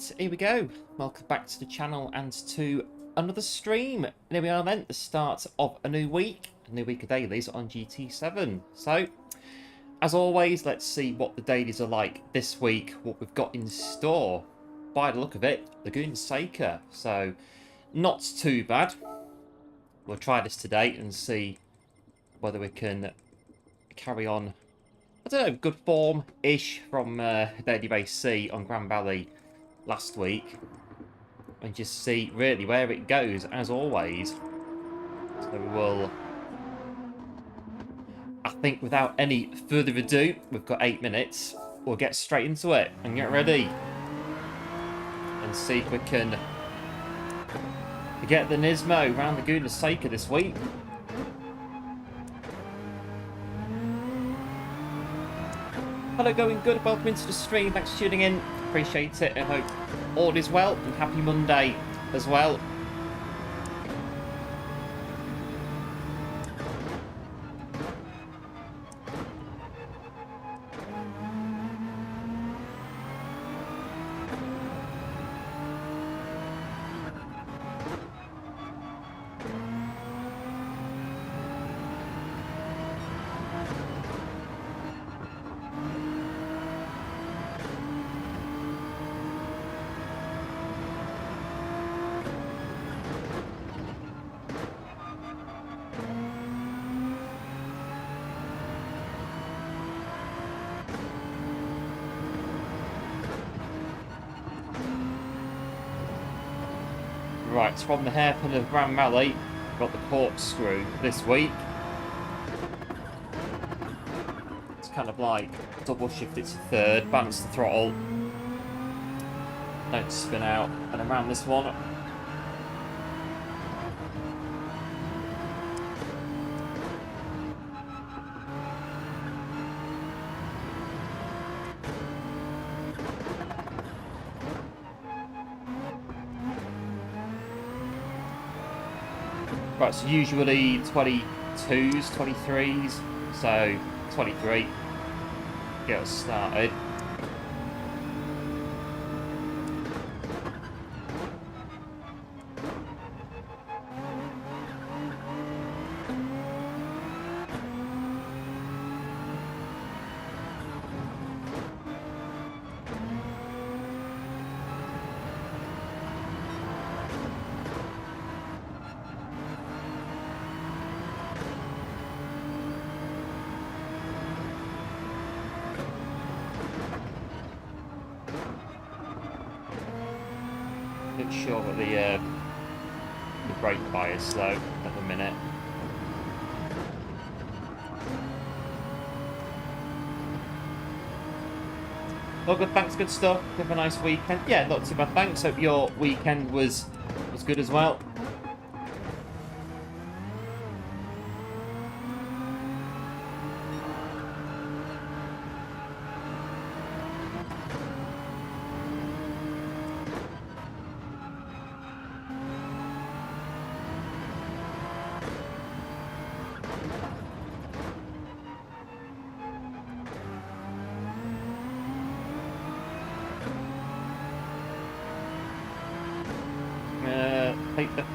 Right, here we go. Welcome back to the channel and to another stream. And here we are then, the start of a new week of dailies on GT7. So, as always, let's see what the dailies are like this week, what we've got in store. By the look of it, Lagoon Seeker. So, not too bad. We'll try this today and see whether we can carry on, I don't know, good form-ish from Daily Base C on Grand Valley last week, and just see really where it goes as always. So we will, I think without any further ado, we've got 8 minutes, we'll get straight into it and get ready and see if we can get the Nismo around Laguna Seca this week. Hello, going good, welcome into the stream, thanks for tuning in, appreciate it, I hope all is well, and happy Monday as well. Right, from the hairpin of Grand Valley, we've got the corkscrew this week. It's kind of like double shift it to third, balance the throttle, don't spin out, and around this one. Right, so usually 22s, 23s, so 23, get us started. Not sure what the brake bias slow at the minute. Oh, good, thanks, good stuff. Have a nice weekend. Yeah, not too bad, thanks. Hope your weekend was good as well. I think the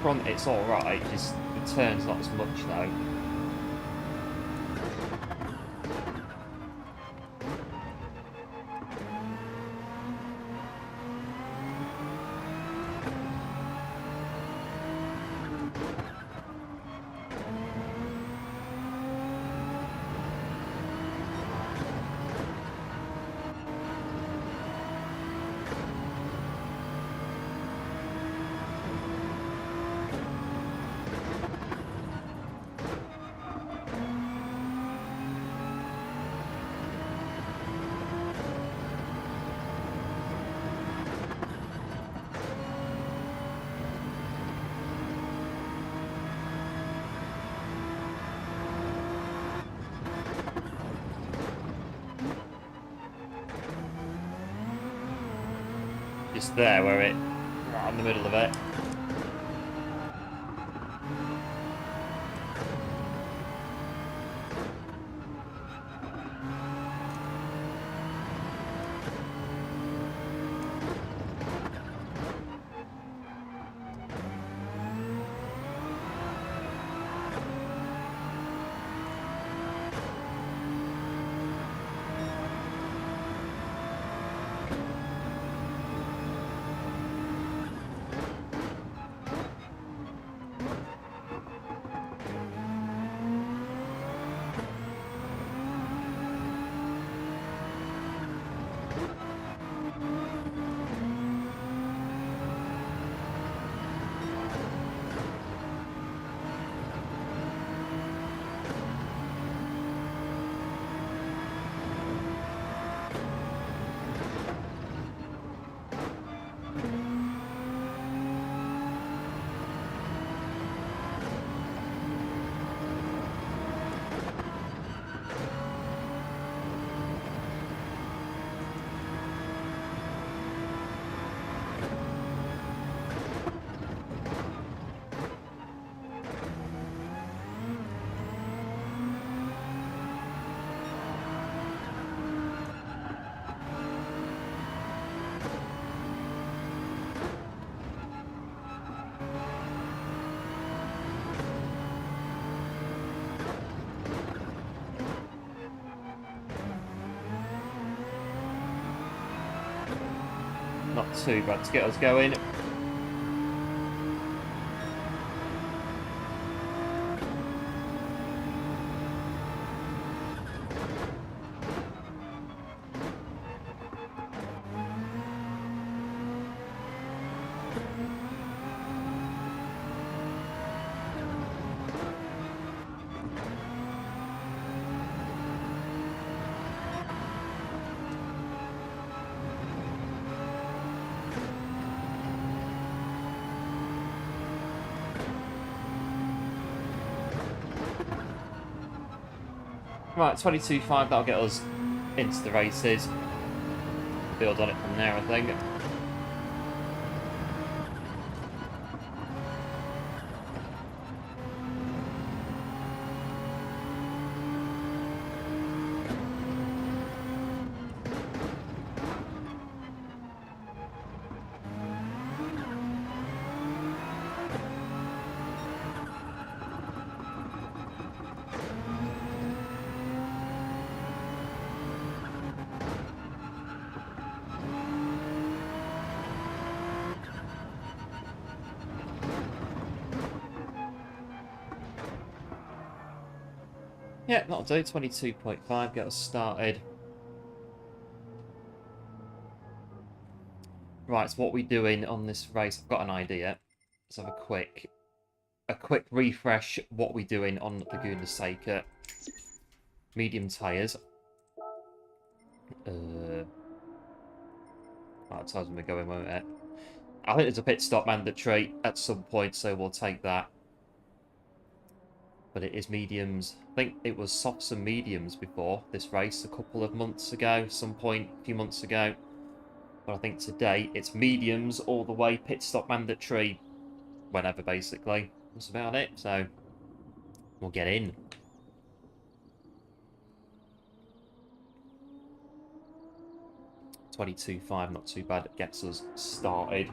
front it's alright, just the turn's not as much though. Just there where it, right in the middle of it. too bad to get us going. Right, 22.5, that'll get us into the races. Build on it from there, I think. Yeah, that'll do. 22.5, get us started. Right, so what are we doing on this race? I've got an idea. Let's have a quick refresh. What we doing on Laguna Seca? Medium tyres. That tells me we're going, won't it? I think there's a pit stop mandatory at some point, so we'll take that. But it is mediums. I think it was softs and mediums before this race a couple of months ago, some point a few months ago. But I think today it's mediums all the way, pit stop mandatory, whenever basically. That's about it, so we'll get in. $22.5, not too bad. It gets us started.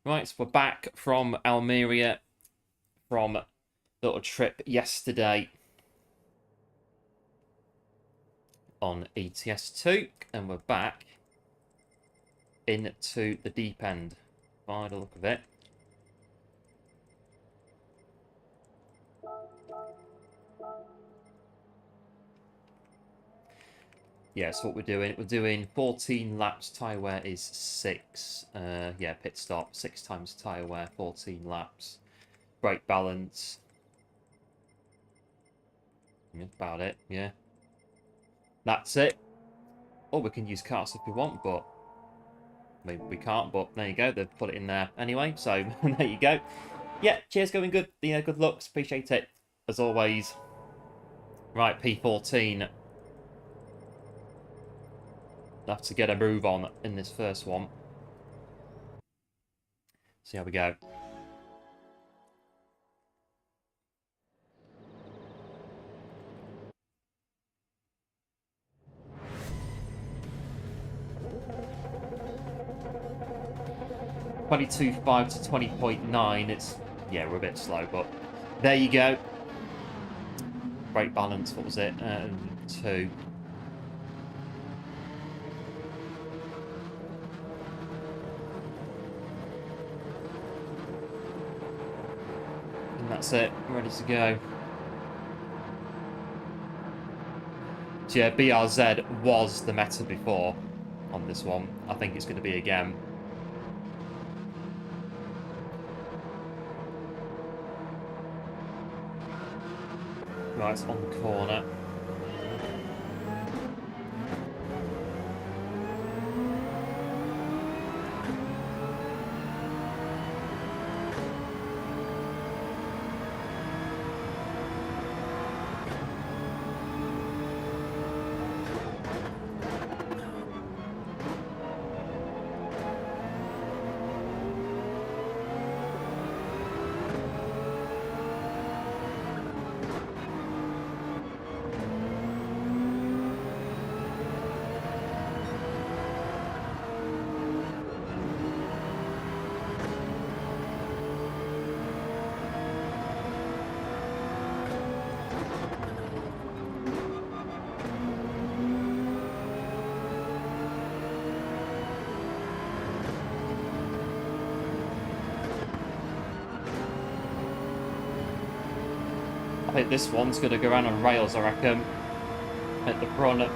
Right, so we're back from Almeria from a little trip yesterday on ETS2, and we're back into the deep end by the look of it. Yeah, so what we're doing 14 laps, tyre wear is 6. Yeah, pit stop, 6 times tyre wear, 14 laps. Brake balance. That's about it, yeah. That's it. Or we can use carts if we want, but maybe we can't, but there you go. They've put it in there anyway, so there you go. Yeah, cheers, going good. Yeah, good looks. Appreciate it, as always. Right, P14. Have to get a move on in this first one. See how we go. $22.5 to 20.9. It's, yeah, we're a bit slow, but there you go. Brake balance, what was it? 2. And that's it, ready to go. So yeah, BRZ was the meta before on this one. I think it's going to be again. Right, it's on the corner. I think this one's going to go around on rails, I reckon, at the front.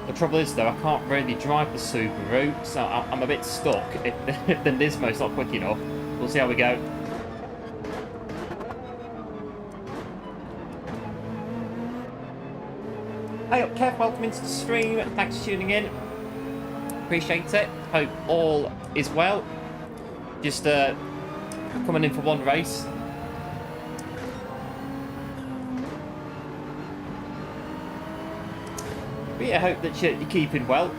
The trouble is, though, I can't really drive the Subaru, so I'm a bit stuck if the Nismo's not quick enough. We'll see how we go. Hey up, Kev, welcome into the stream. Thanks for tuning in. Appreciate it. Hope all is well. Just coming in for one race. But yeah, I hope that you're keeping well.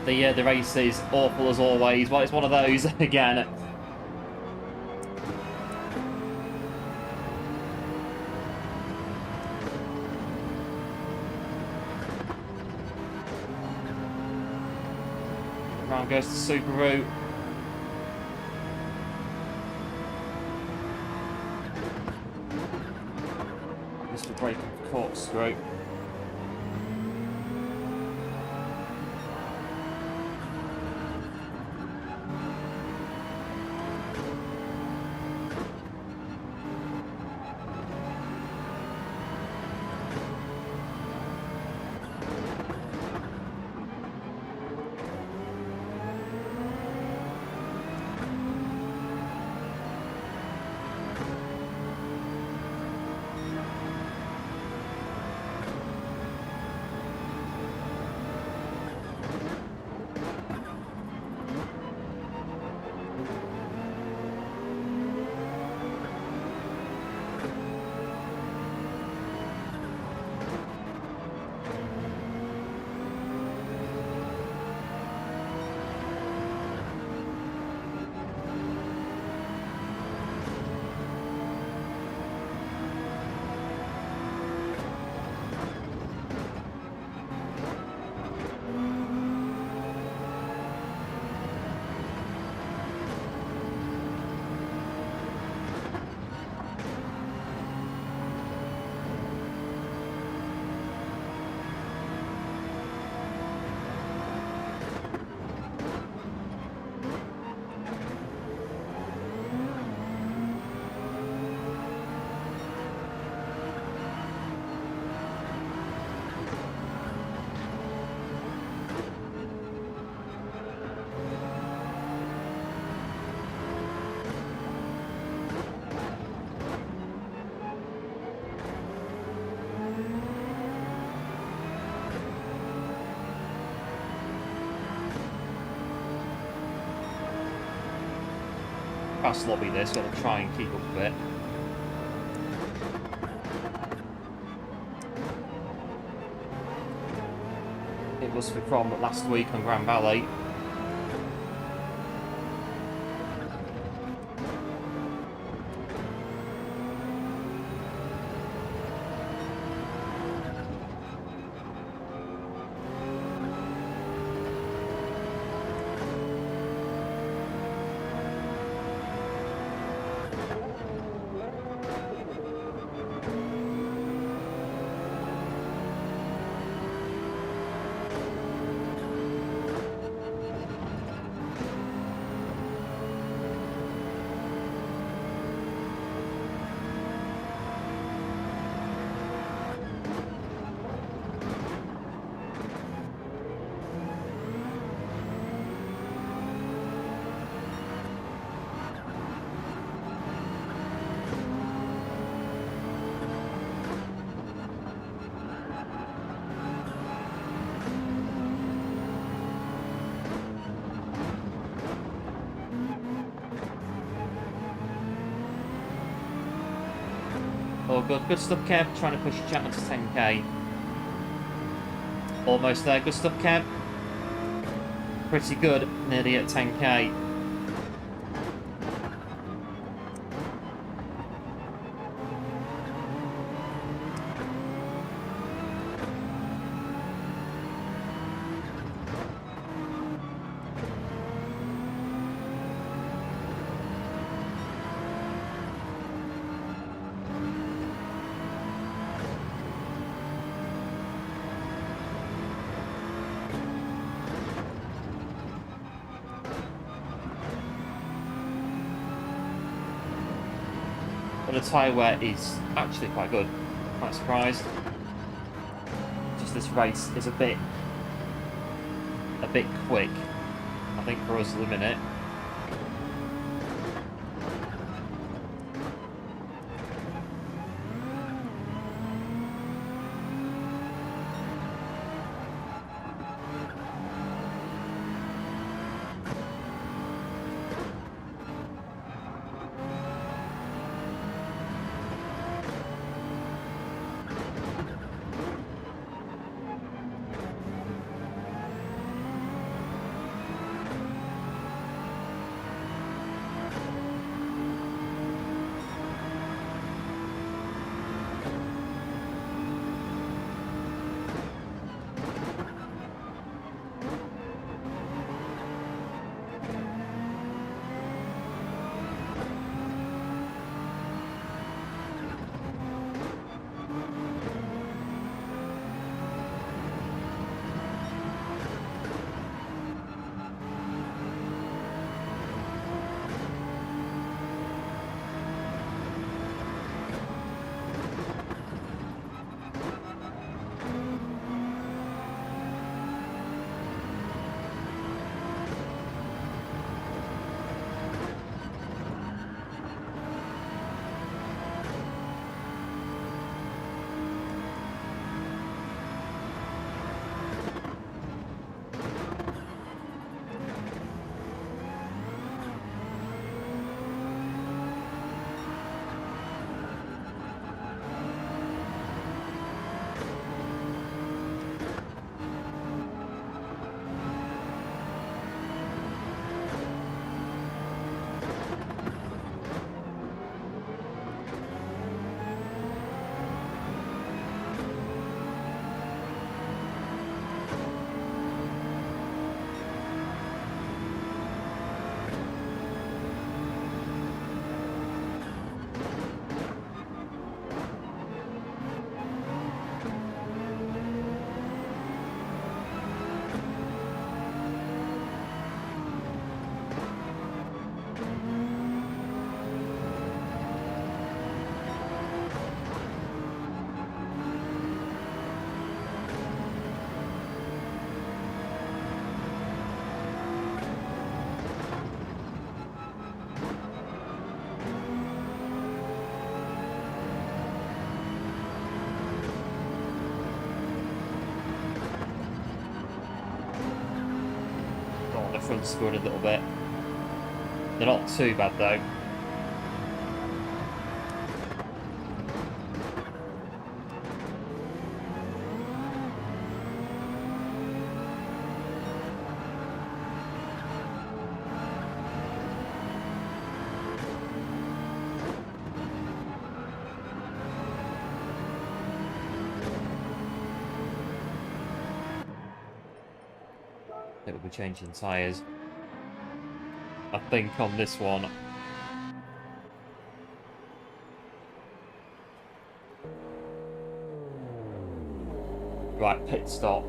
The race is awful as always. Well, it's one of those again. Round goes to Subaru. Mr. Breaking corkscrew. Fast lobby this, gotta try and keep up a bit. It must be from last week on Grand Valley. Oh, good stuff, Kev. Trying to push your channel to 10k. Almost there. Good stuff, Kev. Pretty good. Nearly at 10k. but the tyre wear is actually quite good. Quite surprised. Just this race is a bit quick, I think, for us at the minute. front scored a little bit. They're not too bad though. It will be changing tyres, I think, on this one. Right, pit stop.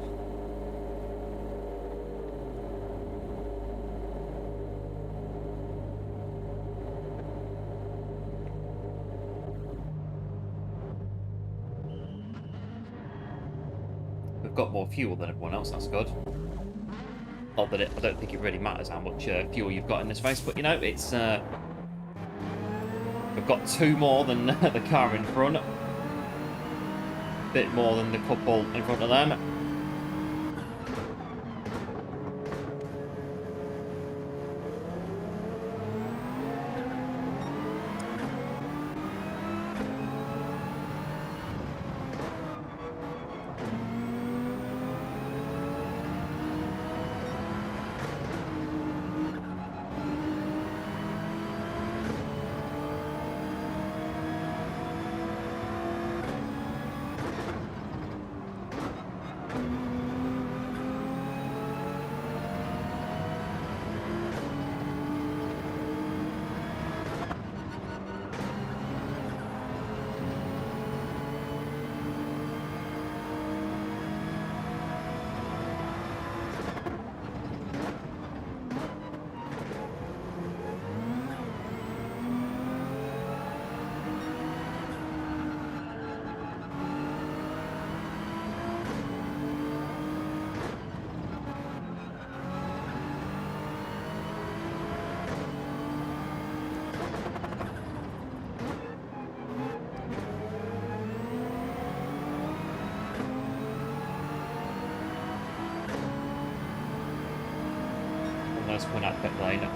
We've got more fuel than everyone else, that's good. Not that I don't think it really matters how much fuel you've got in this race, but you know, it's we've got 2 more than the car in front, a bit more than the couple in front of them. nice point out pit lane.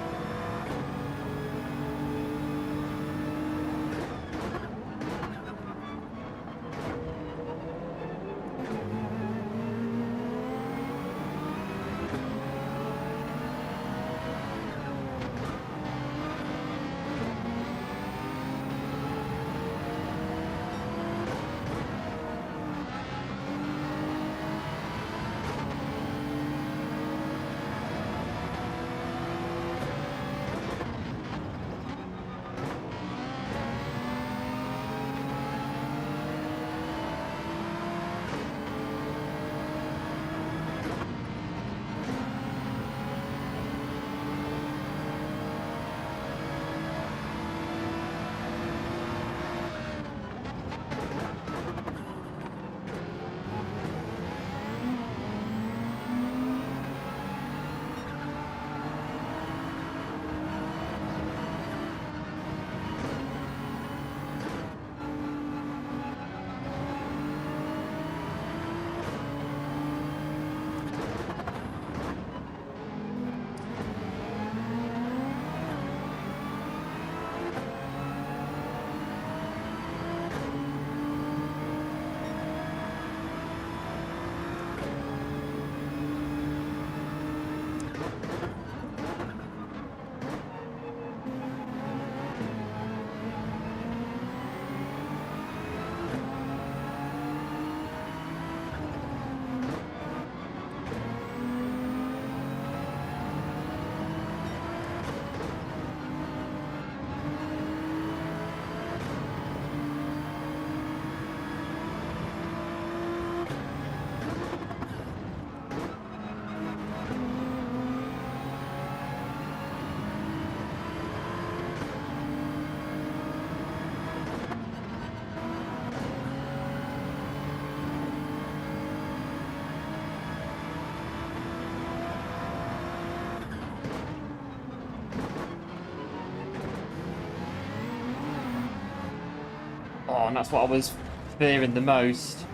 Oh, and that's what I was fearing the most.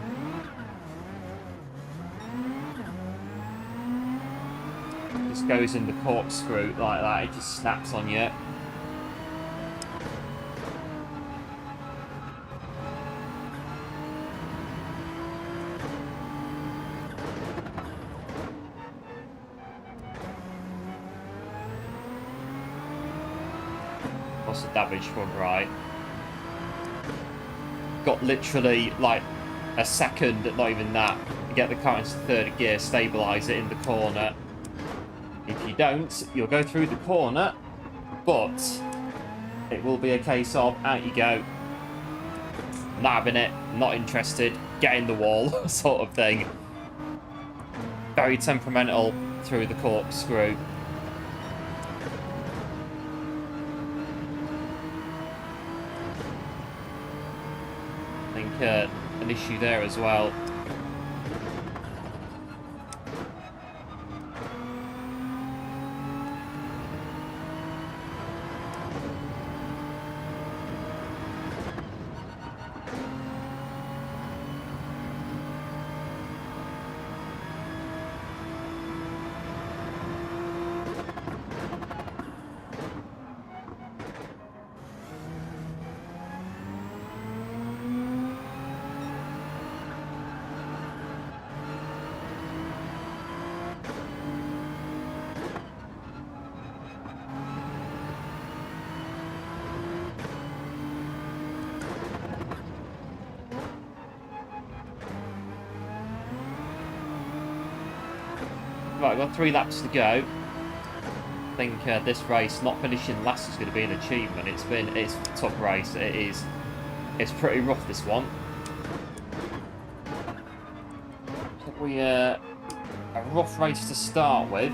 Just goes in the corkscrew like that, it just snaps on you. What's the damage from right? Got literally like a second, not even that, to get the car into third gear, stabilise it in the corner. If you don't, you'll go through the corner, but it will be a case of out you go, not having it, not interested, get in the wall sort of thing. Very temperamental through the corkscrew. I think an issue there as well. Right, we've got 3 laps to go. I think this race, not finishing last, is going to be an achievement. It's a tough race. It's pretty rough, this one. We a rough race to start with.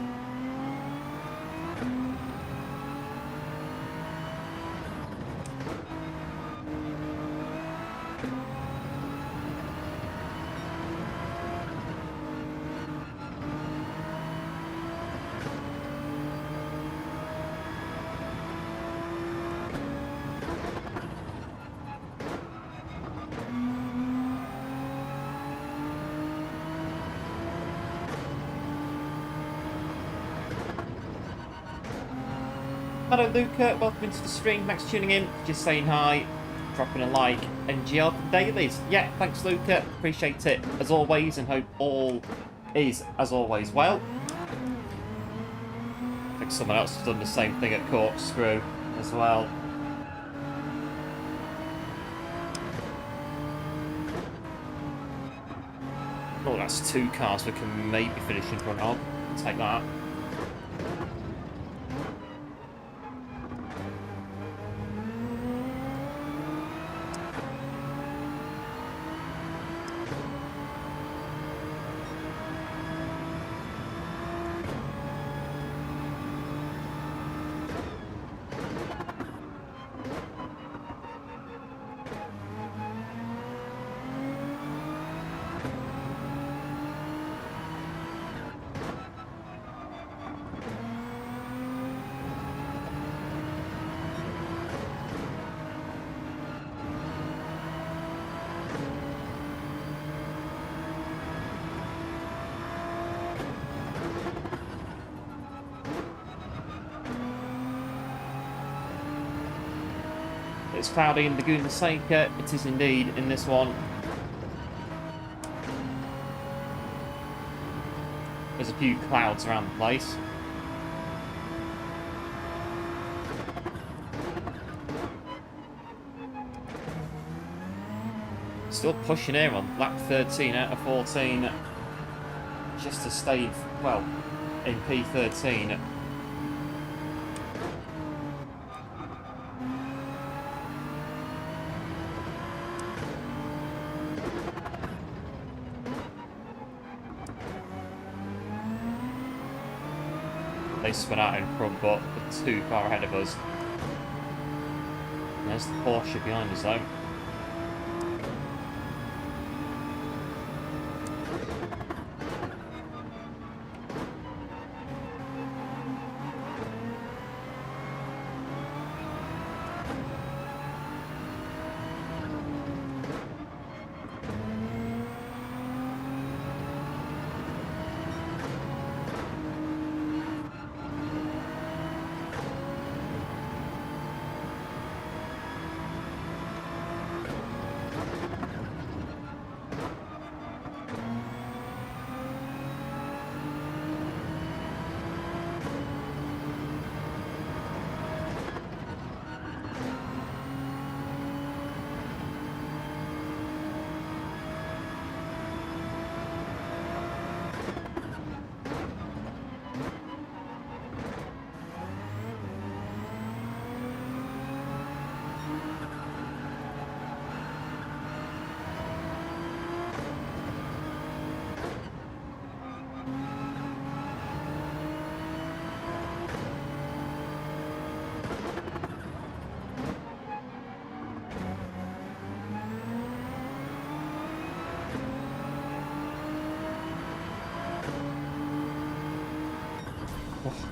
Hello Luca, welcome into the stream, thanks for tuning in, just saying hi, dropping a like, and GL for dailies. Yeah, thanks Luca, appreciate it as always, and hope all is as always well. I think someone else has done the same thing at Corkscrew as well. Oh, that's 2 cars we can maybe finish in front of. Take that. It's cloudy in Laguna Seca. It is indeed in this one. There's a few clouds around the place. Still pushing here on lap 13 out of 14. Just to stay, well, in P13. They spun out in front, but they're too far ahead of us. There's the Porsche behind us, though.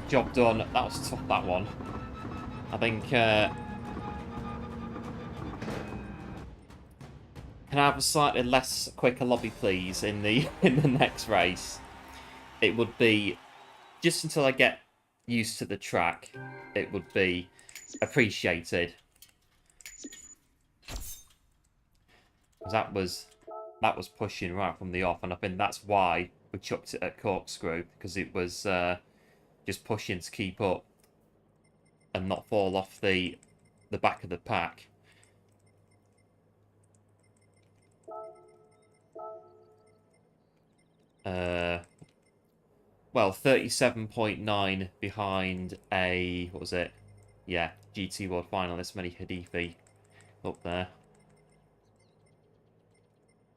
Job done. That was tough, that one. I think, can I have a slightly less quicker lobby, please, in the next race? It would be, just until I get used to the track, it would be appreciated. That was pushing right from the off, and I think that's why we chucked it at Corkscrew, because it was just pushing to keep up and not fall off the back of the pack. Well, 37.9 behind a, what was it? Yeah, GT World Finalist, Many Hadithi up there.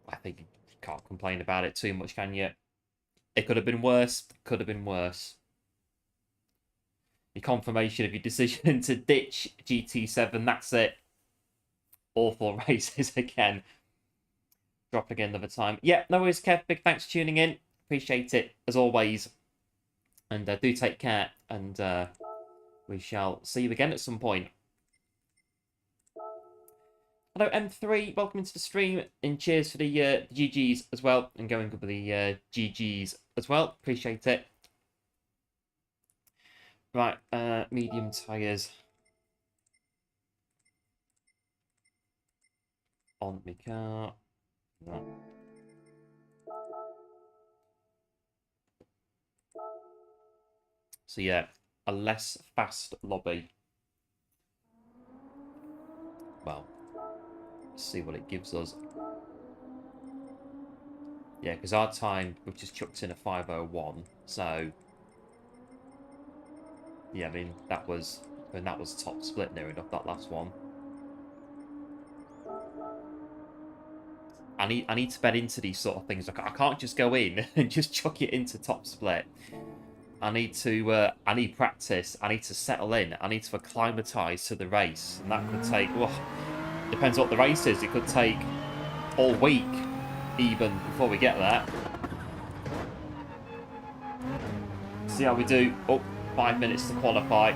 I think you can't complain about it too much, can you? It could have been worse. Could have been worse. Your confirmation of your decision to ditch GT7. That's it. Awful races again. Drop again another time. Yeah, no worries, Kev. Big thanks for tuning in. Appreciate it, as always. And do take care. And we shall see you again at some point. Hello, M3. Welcome into the stream. And cheers for the GGs as well. And going up with the GGs as well. Appreciate it. Right, Medium tyres on my car. No. So yeah, a less fast lobby. Well, let's see what it gives us. Yeah, because our time, we've just chucked in a 5:01, so yeah, I mean that was top split near enough, that last one. I need to bet into these sort of things. I can't just go in and just chuck it into top split. I need practice. I need to settle in. I need to acclimatise to the race, and that could take. Well, depends what the race is. It could take all week, even before we get there. See how we do. Oh, 5 minutes to qualify.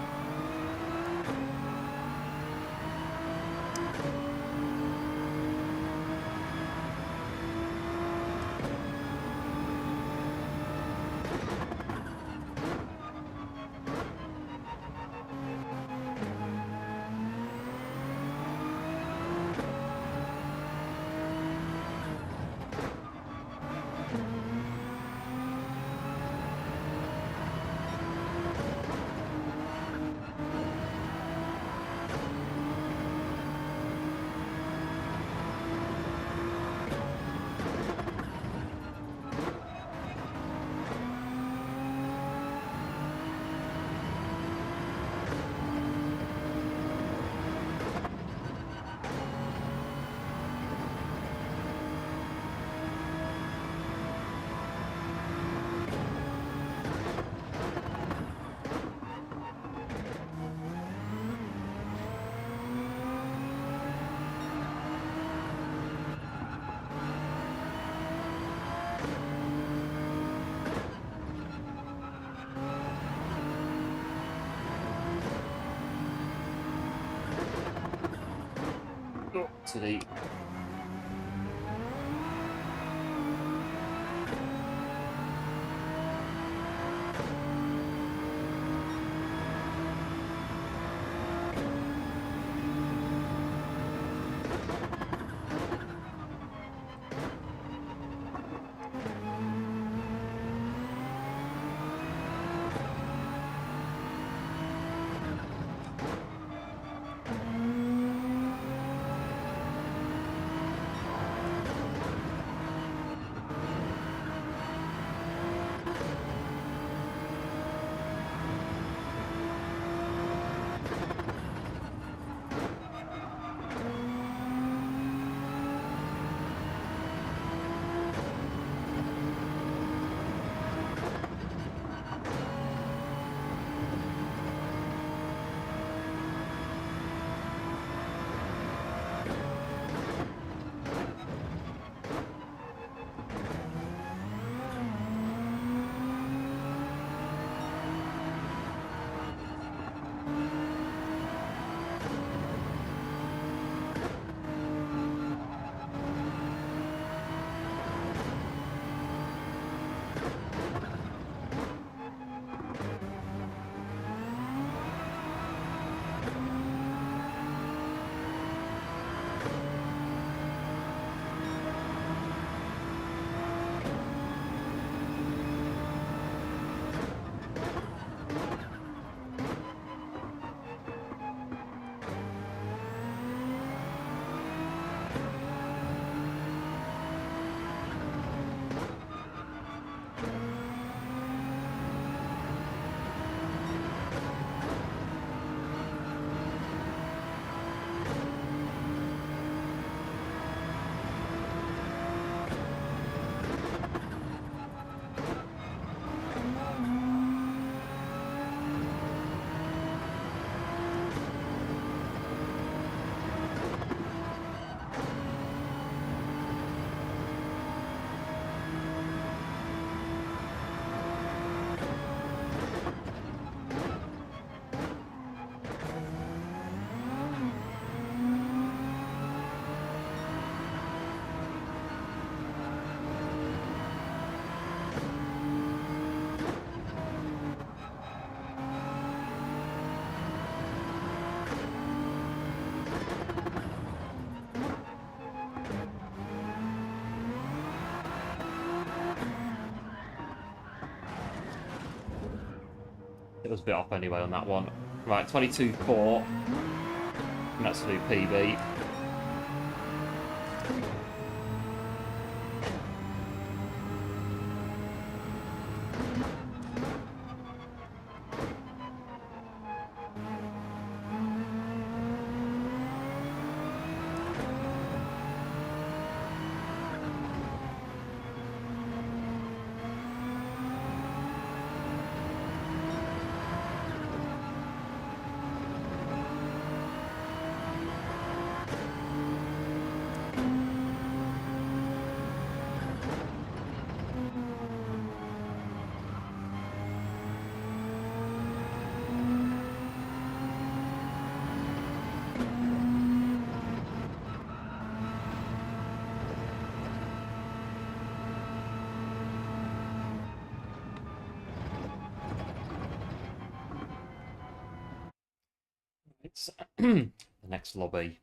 To the It was a bit off anyway on that one. Right, 22.4. An absolute PB. It's the next lobby.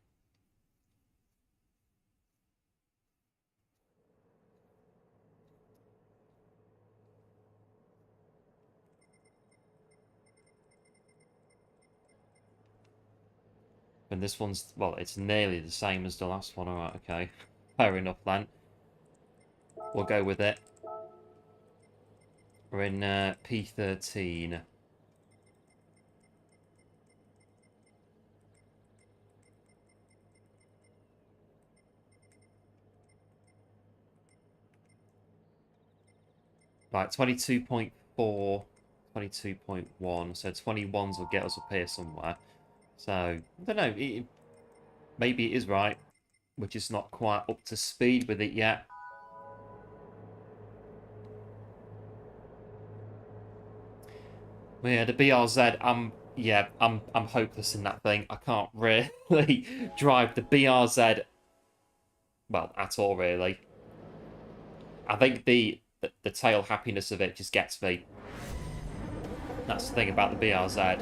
And this one's, well, it's nearly the same as the last one. Alright, okay. Fair enough then. We'll go with it. We're in P13. Right, 22.4, 22.1. So 21s will get us up here somewhere. So, I don't know. Maybe it is right. We're just not quite up to speed with it yet. Yeah, the BRZ, I'm hopeless in that thing. I can't really drive the BRZ, well, at all, really. I think the tail happiness of it just gets me. That's the thing about the BRZ.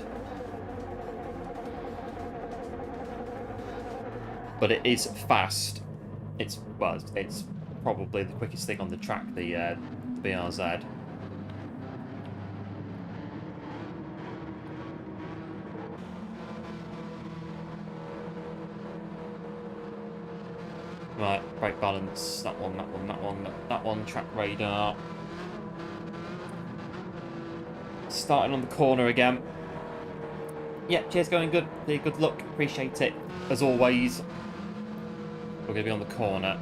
But it is fast. It's probably the quickest thing on the track, the BRZ. Right, brake balance, that one, that one, track radar. Starting on the corner again. Yeah, cheers, going good. Good luck, appreciate it. As always, we're going to be on the corner.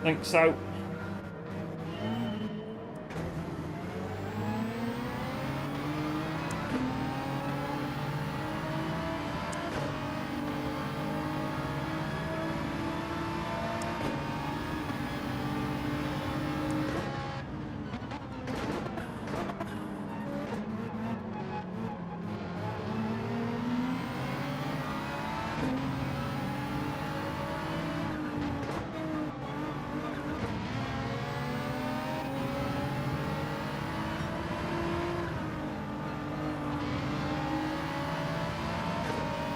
Think so.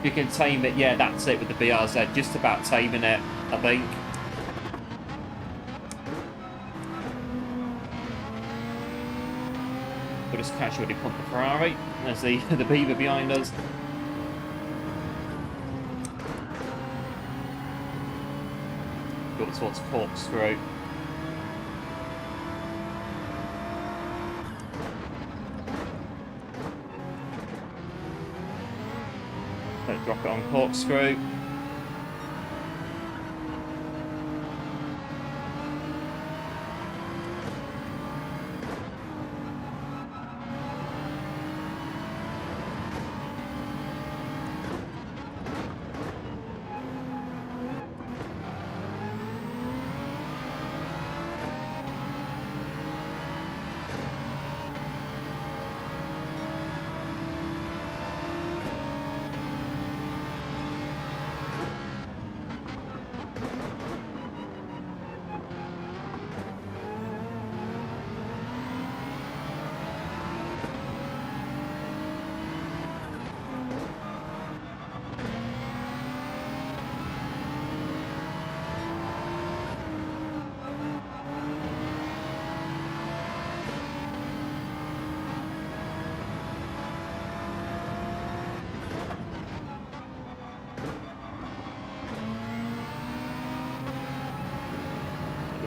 You can tame it, yeah, that's it with the BRZ. Just about taming it, I think. We'll just casually pump the Ferrari. There's the Beaver behind us. Go towards Corkscrew. Don't drop it on Corkscrew.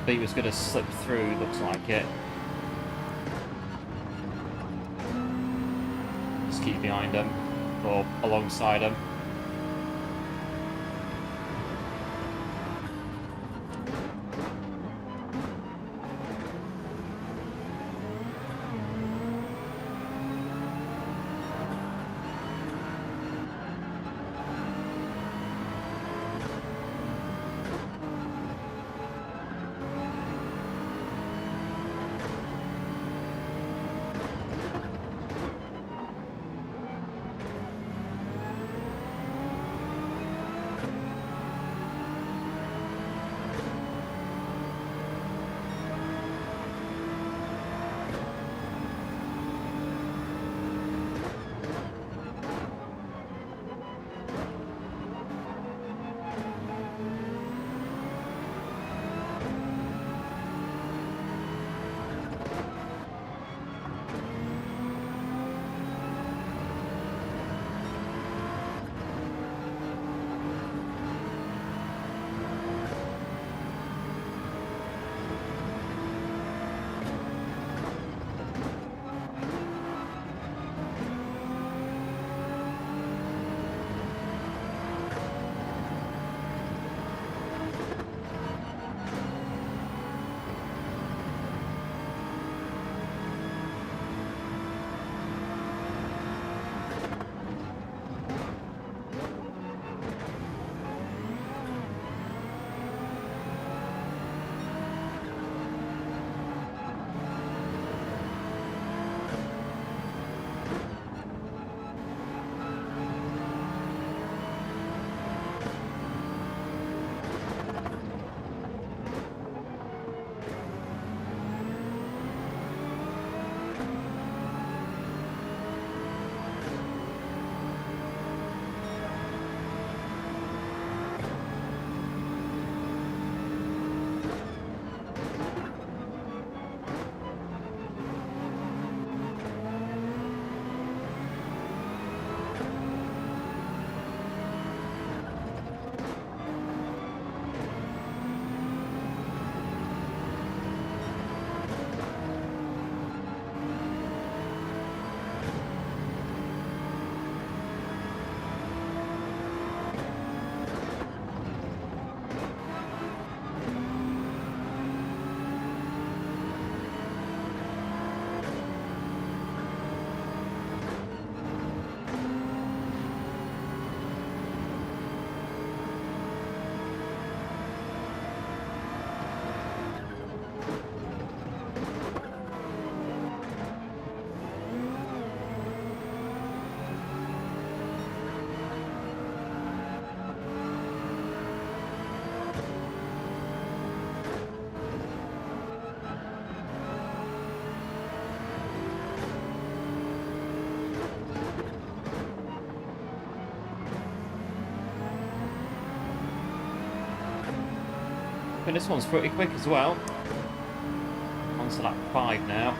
beam is going to slip through, looks like it. Just keep behind them, or alongside them. And this one's pretty quick as well. On to lap 5 now.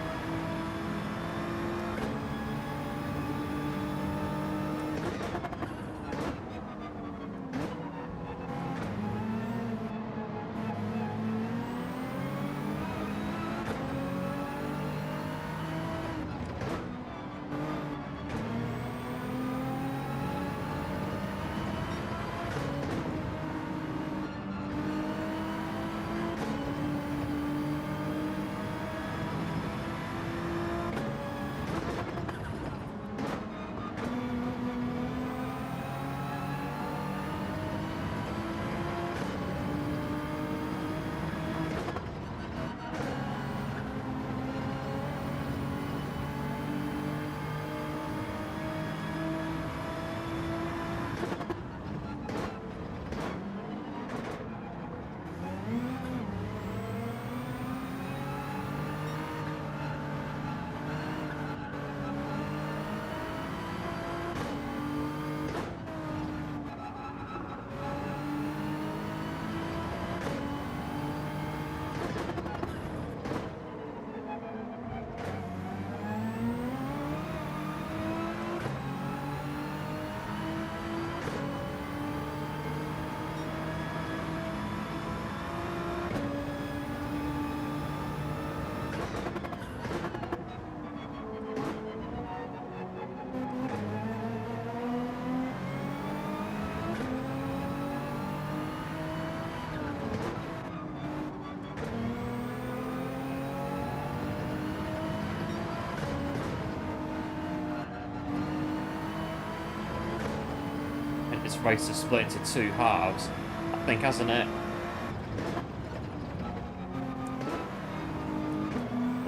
this race has split into two halves, I think, hasn't it?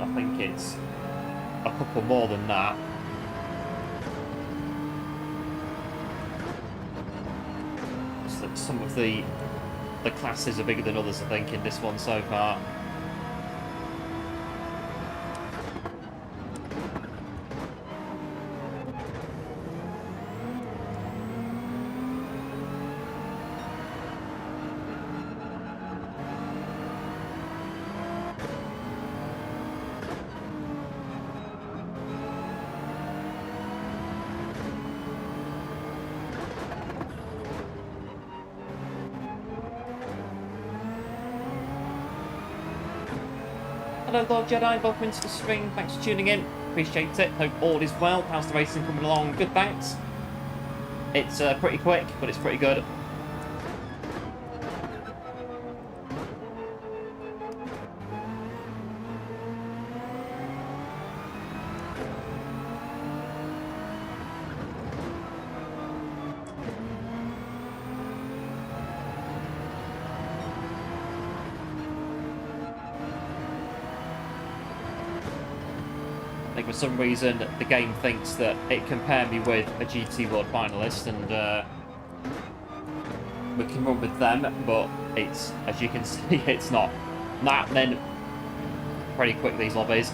I think it's a couple more than that. So that some of the classes are bigger than others, I think, in this one so far. Hello Lord Jedi, welcome into the stream, thanks for tuning in, appreciate it, hope all is well. How's the racing coming along? Good, thanks. It's pretty quick, but it's pretty good. For some reason, the game thinks that it can pair me with a GT World finalist, and we can run with them, but it's, as you can see, it's not happening. Pretty quick, these lobbies.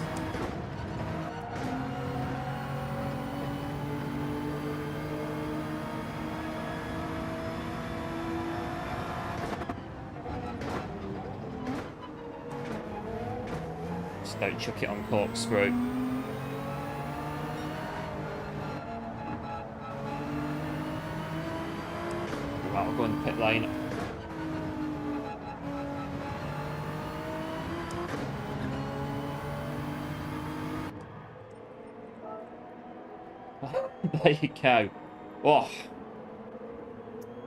Just don't chuck it on corkscrew. Right, we'll go in the pit lane. There you go. Oh,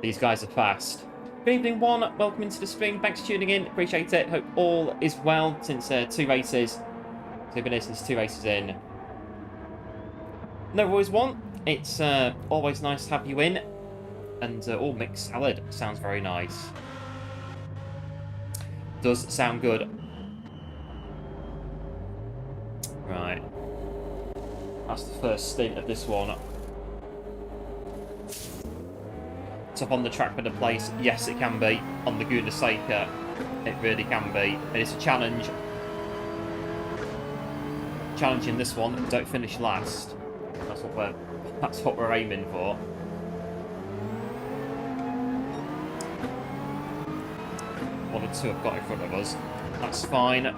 these guys are fast. Good evening, one. Welcome into the stream. Thanks for tuning in. Appreciate it. Hope all is well since two races. So we've been here since 2 races in. Never always won. It's always nice to have you in. And all mixed salad sounds very nice. Does sound good. Right. That's the first stint of this one. Top on the track for the place. Yes, it can be. On the goodness sake, it really can be. And it's a challenge. Challenging this one. Don't finish last. That's what we're aiming for. One or two have got in front of us. That's fine.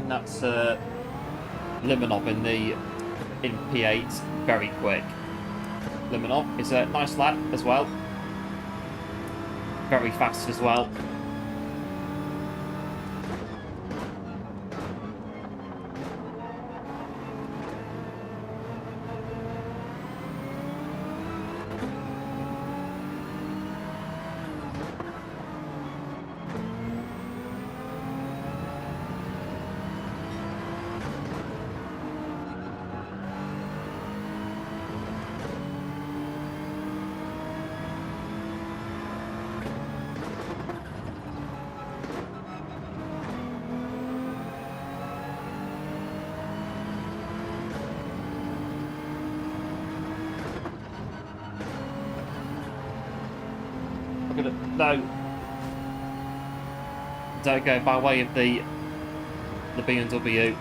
That's Limonov in P8, very quick. Limonov is a nice lad as well, very fast as well. No, Don't go by way of the B&W.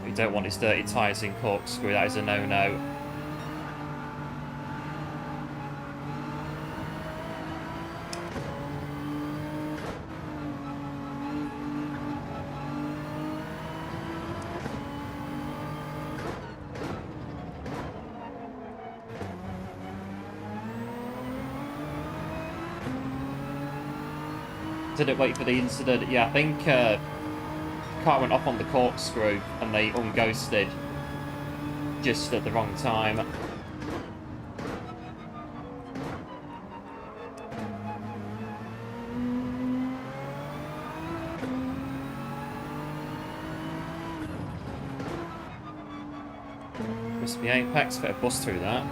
We don't want his dirty tyres in corkscrew. That is a no-no. Didn't wait for the incident. Yeah, I think car went off on the corkscrew and they unghosted just at the wrong time. Must be Apex, better bust through that.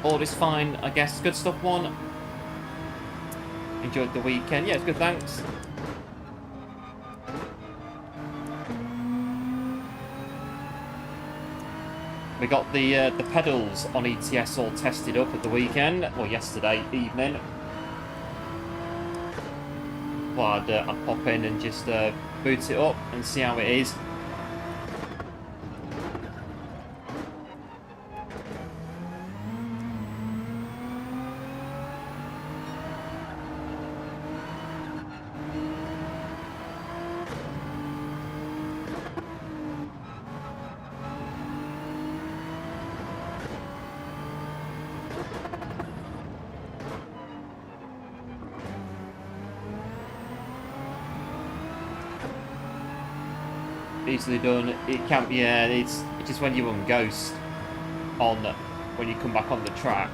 All is fine, I guess. Good stuff, one. Enjoyed the weekend. Yeah, it's good, thanks. We got the pedals on ETS all tested up at the weekend, or yesterday evening. Well, I'd pop in and just boot it up and see how it is. Easily done. It can't be. Yeah, it's just when you ghost on when you come back on the track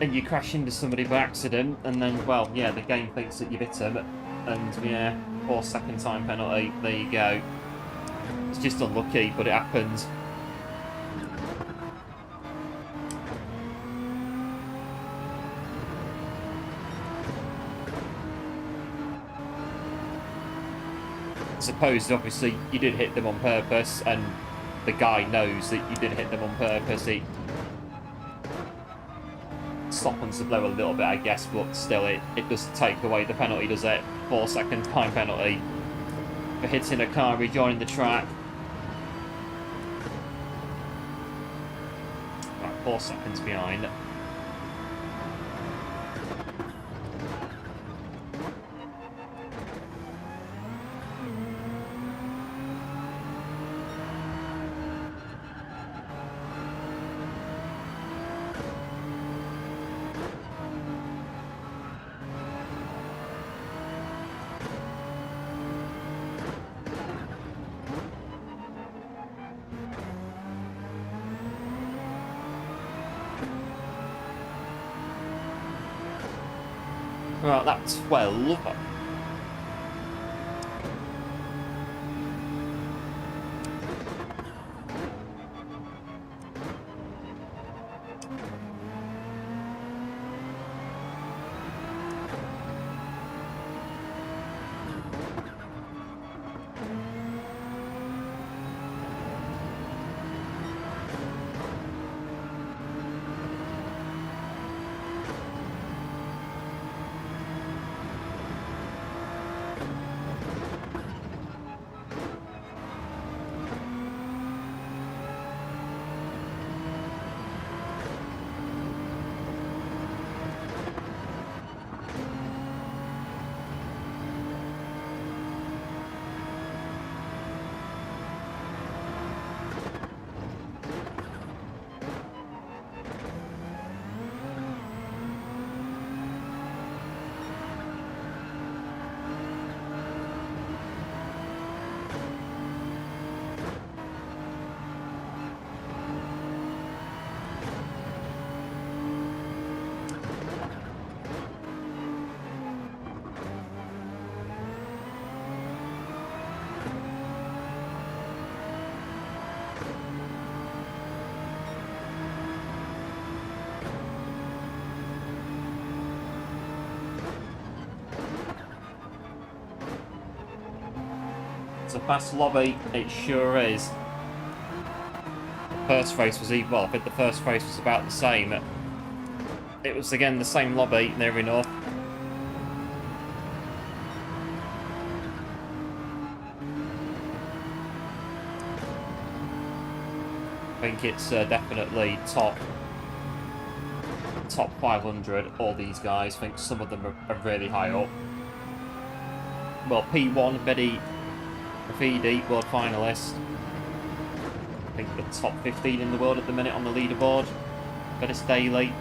and you crash into somebody by accident, and then well, yeah, the game thinks that you've hit them, and yeah, 4-second time penalty. There you go. It's just unlucky, but it happens. Suppose obviously you did hit them on purpose, and the guy knows that you did hit them on purpose. He softens the blow a little bit, I guess, but still, it doesn't take away the penalty, does it? 4-second time penalty for hitting a car rejoining the track. Right, 4 seconds behind. Right, that's 12. It's a fast lobby, it sure is. first race was even... Well, I think the first race was about the same. It was, again, the same lobby, near enough. I think it's definitely top 500, all these guys. I think some of them are really high up. Well, P1, Betty Rafidi, world finalist. I think the top 15 in the world at the minute on the leaderboard for this daily.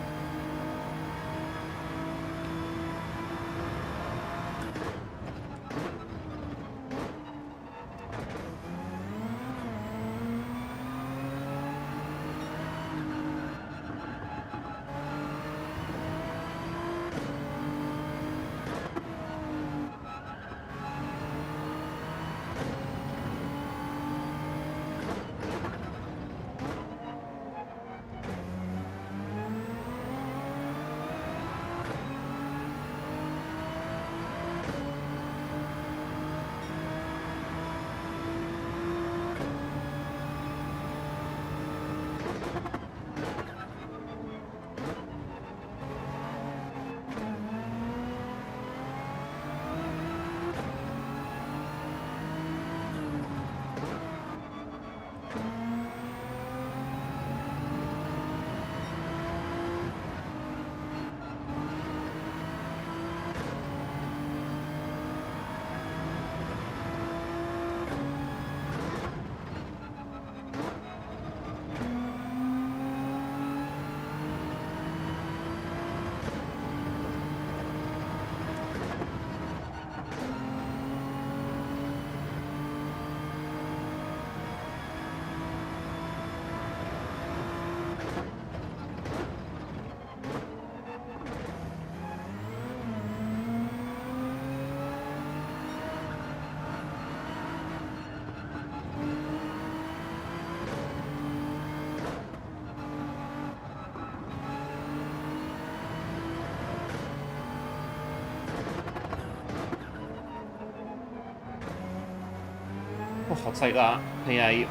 Oh, I'll take that. P8.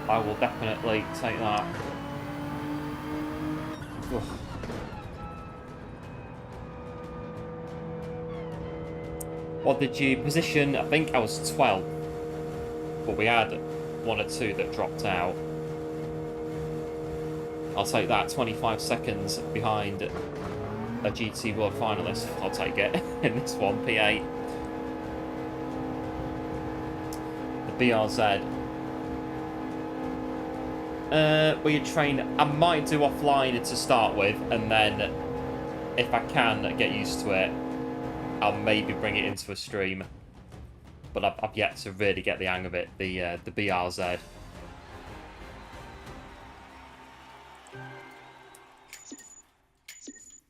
I will definitely take that. Ugh. What did you position? I think I was 12th. But we had one or two that dropped out. I'll take that. 25 seconds behind a GT World Finalist. I'll take it in this one. P8. BRZ. Will you train? I might do offline to start with, and then if I can get used to it, I'll maybe bring it into a stream. But I've yet to really get the hang of it. The BRZ. I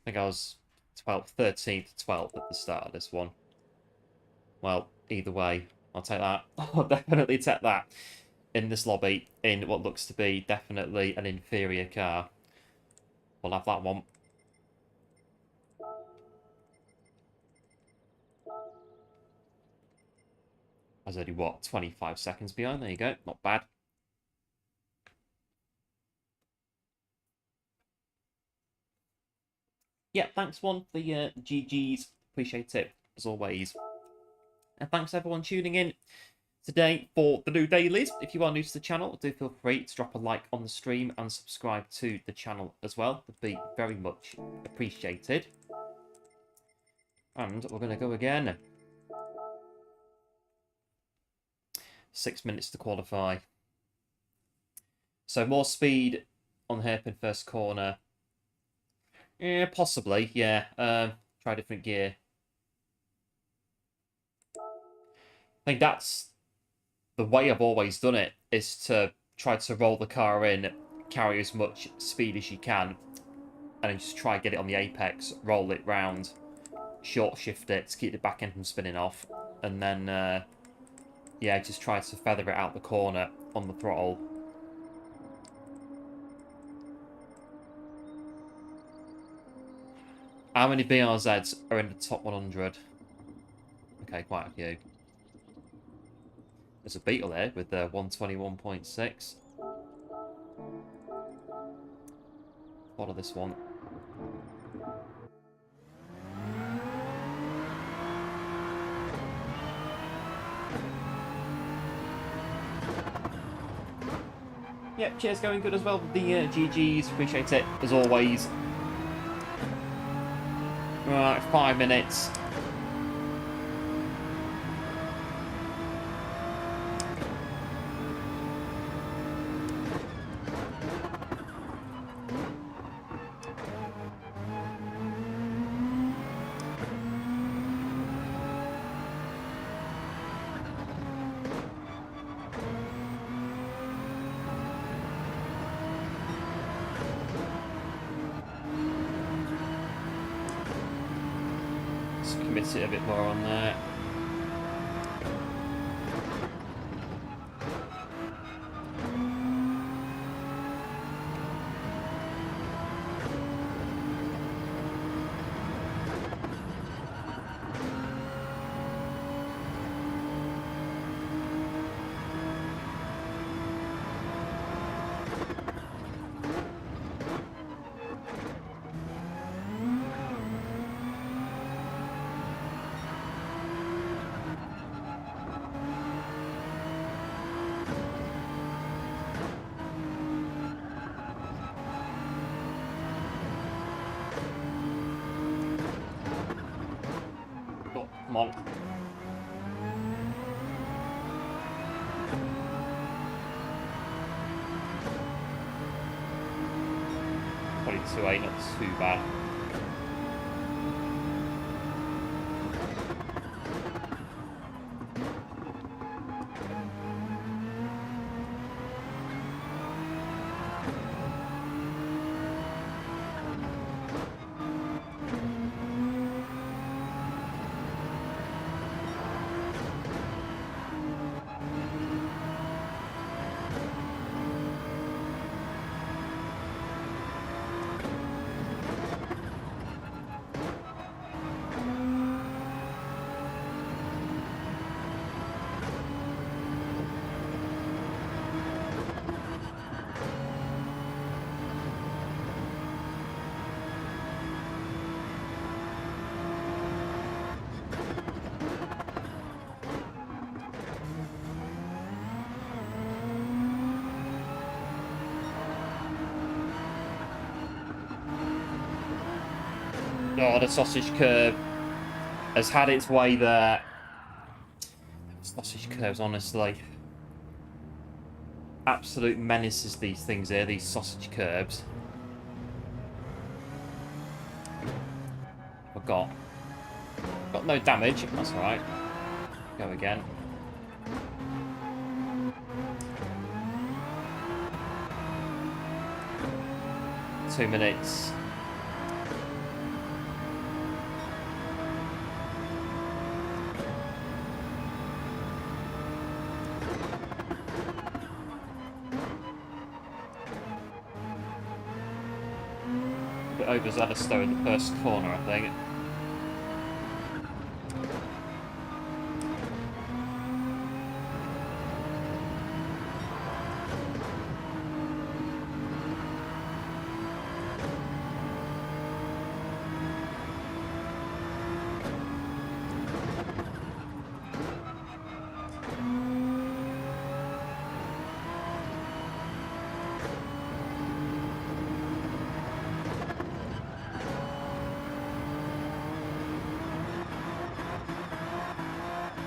think I was 12th, 13th, 12th at the start of this one. Well, either way. I'll take that. I'll definitely take that in this lobby in what looks to be definitely an inferior car. We'll have that one. I was only, what, 25 seconds behind? There you go. Not bad. Yeah, thanks one for the GGs. Appreciate it, as always. And thanks everyone tuning in today for the new dailies. If you are new to the channel, do feel free to drop a like on the stream and subscribe to the channel as well. Would be very much appreciated. And we're going to go again. 6 minutes to qualify. So more speed on hairpin first corner. Yeah, possibly. Yeah. Try a different gear. I think that's the way I've always done it, is to try to roll the car in, carry as much speed as you can, and then just try to get it on the apex, roll it round, short shift it to keep the back end from spinning off, and then, yeah, just try to feather it out the corner on the throttle. How many BRZs are in the top 100? Okay, quite a few. There's a Beetle there with the 121.6. Follow this one. Yep, cheers, going good as well with the GGs. Appreciate it, as always. Right, 5 minutes. Commit it a bit more on there. Come on. Two ain't not too bad. Oh, the sausage curve has had its way there. Sausage curves, honestly. Absolute menaces, these things here, these sausage curves. I've got no damage, that's alright. Go again. Two minutes. Overzealous though in the first corner, I think.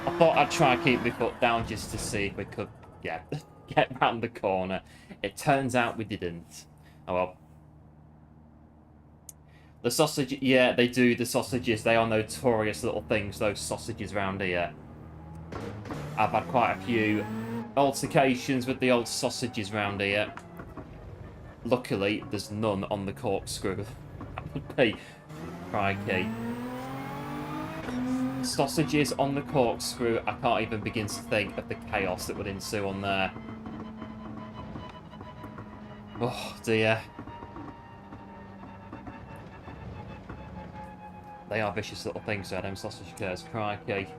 I thought I'd try and keep my foot down just to see if we could, yeah, get round the corner. It turns out we didn't. Oh well. The sausage, yeah, they do. The sausages, they are notorious little things, those sausages around here. I've had quite a few altercations with the old sausages around here. Luckily, there's none on the corkscrew. That would be crikey. Sausages on the corkscrew, I can't even begin to think of the chaos that would ensue on there. Oh dear. They are vicious little things, though, them sausage curves, crikey.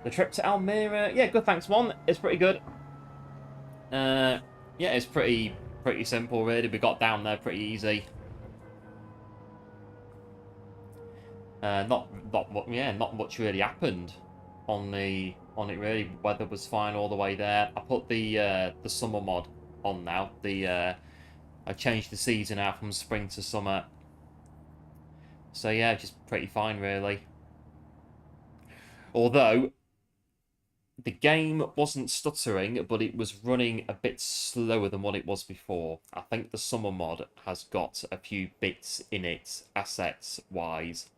The trip to Almere, yeah, good, thanks, Mon. It's pretty good. Yeah, it's pretty simple, really. We got down there pretty easy. Not much really happened on it really. Weather was fine all the way there. I put the summer mod on now. I changed the season out from spring to summer. So yeah, just pretty fine really. Although the game wasn't stuttering, but it was running a bit slower than what it was before. I think the summer mod has got a few bits in it, assets wise,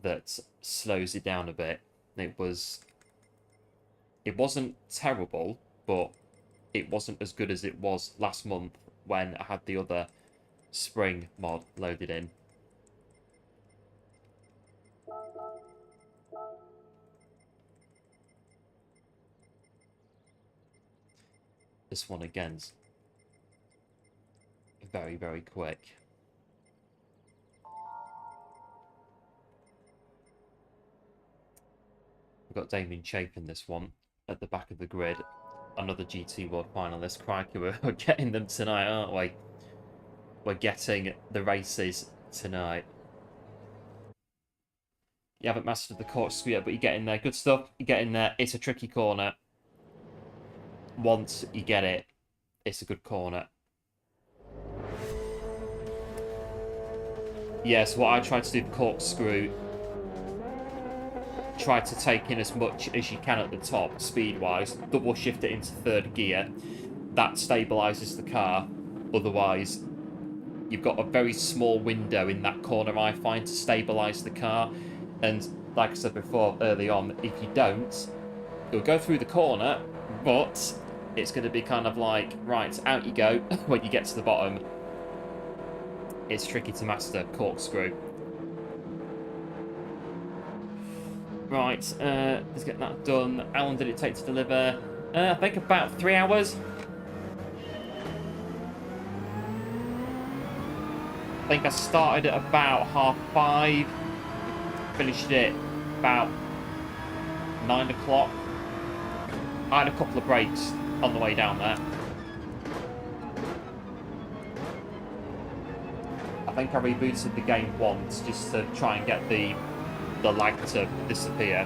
that slows it down a bit. It wasn't terrible, but it wasn't as good as it was last month when I had the other spring mod loaded in. This one again's very, very quick. We've got Damien Chapin this one at the back of the grid. Another GT World finalist. Crikey, we're getting them tonight, aren't we? We're getting the races tonight. You haven't mastered the corkscrew yet, but you're getting there. Good stuff. You're getting there. It's a tricky corner. Once you get it, it's a good corner. Yes, what I tried to do with corkscrew, try to take in as much as you can at the top, speed-wise. Double shift it into third gear. That stabilises the car. Otherwise, you've got a very small window in that corner, I find, to stabilise the car. And like I said before, early on, if you don't, you'll go through the corner, but it's going to be kind of like, right, out you go when you get to the bottom. It's tricky to master corkscrew. Right, let's get that done. How long did it take to deliver? I think about 3 hours. I think I started at about 5:30. Finished it about 9 o'clock. I had a couple of breaks on the way down there. I think I rebooted the game once just to try and get the lag to disappear.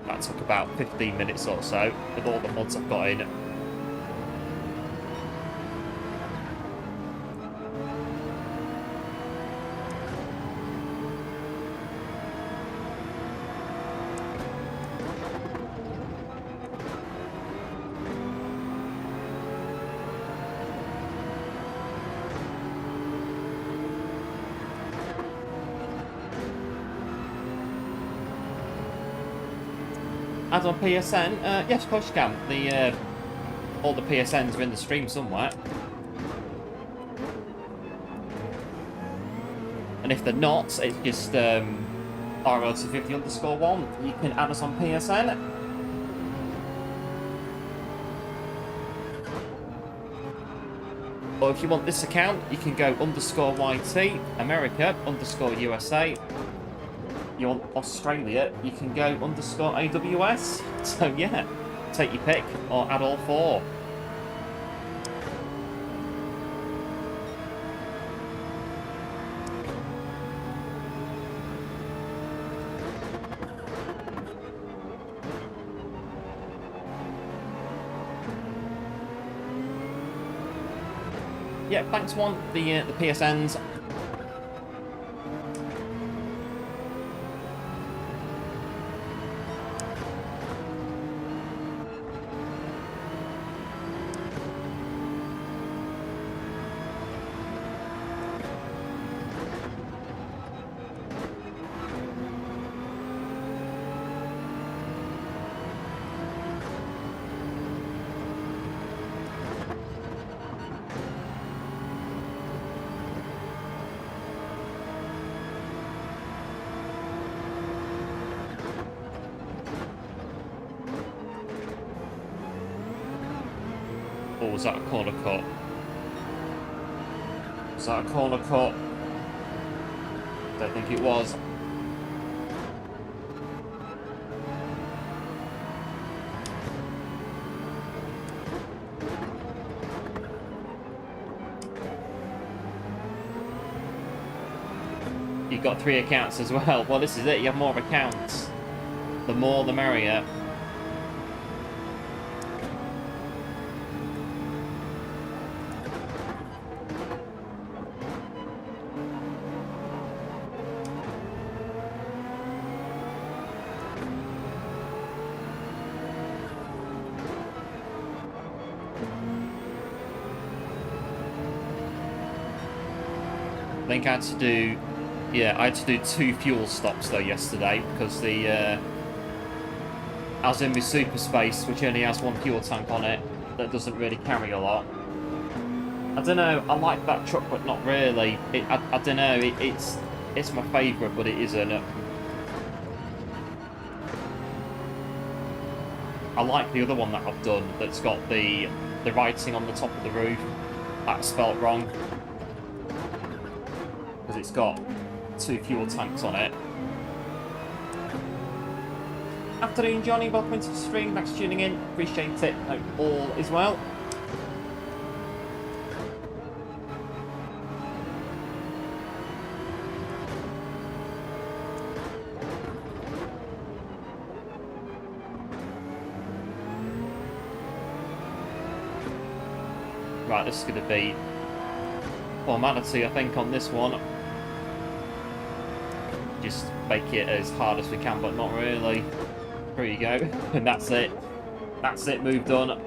That took about 15 minutes or so with all the mods I've got in. Add on PSN? Yes, of course you can. All the PSNs are in the stream somewhere. And if they're not, it's just RL250_1. You can add us on PSN. Or if you want this account, you can go _YT, America, _USA. You want Australia, you can go _AWS. So yeah, take your pick or add all four. Yeah, thanks one. The PSNs. Or was that a corner cut? Was that a corner cut? Don't think it was. You you've got 3 accounts as well. Well, this is it. You have more accounts. The more, the merrier. I think I had to do, yeah, I had to do 2 fuel stops though yesterday because I was in my Super Space, which only has 1 fuel tank on it, that doesn't really carry a lot. I don't know, I like that truck, but not really. I don't know, it's my favourite, but it isn't. I like the other one that I've done that's got the writing on the top of the roof. That's spelt wrong. Because it's got 2 fuel tanks on it. Afternoon, Johnny. Welcome into the stream. Thanks for tuning in. Appreciate it. Hope all is well. Right, this is going to be formality, I think, on this one. Just make it as hard as we can, but not really. There you go. And that's it. That's it, moved on.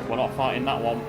We're not fighting that one.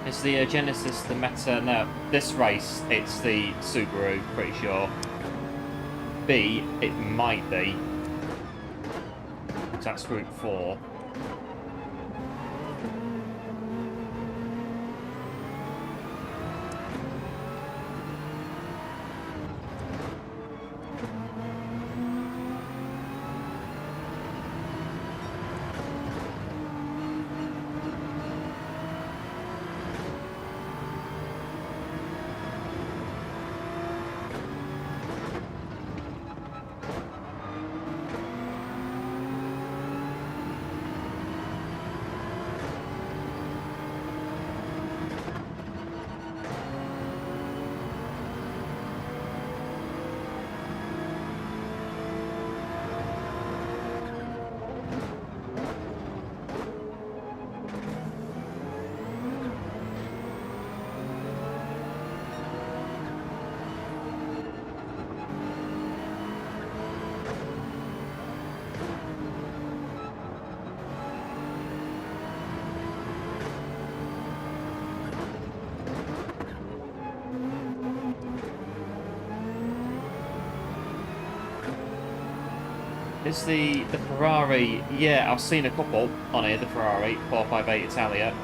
It's the Genesis, the Meta. No, this race, it's the Subaru, pretty sure. B, it might be. That's Group 4. It's the Ferrari. Yeah, I've seen a couple on here, the Ferrari 458 Italia.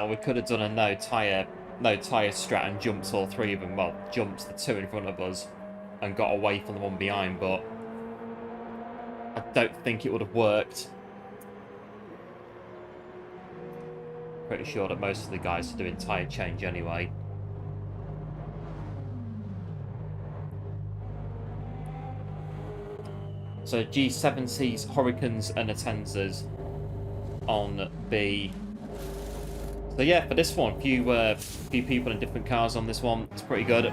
well, we could have done a no tyre strat and jumped all three of them. Well, jumped the two in front of us and got away from the one behind, but I don't think it would have worked. Pretty sure that most of the guys are doing tyre change anyway. So G70s, Hurricanes and Atenzas on B. So yeah, for this one, few people in different cars on this one. It's pretty good.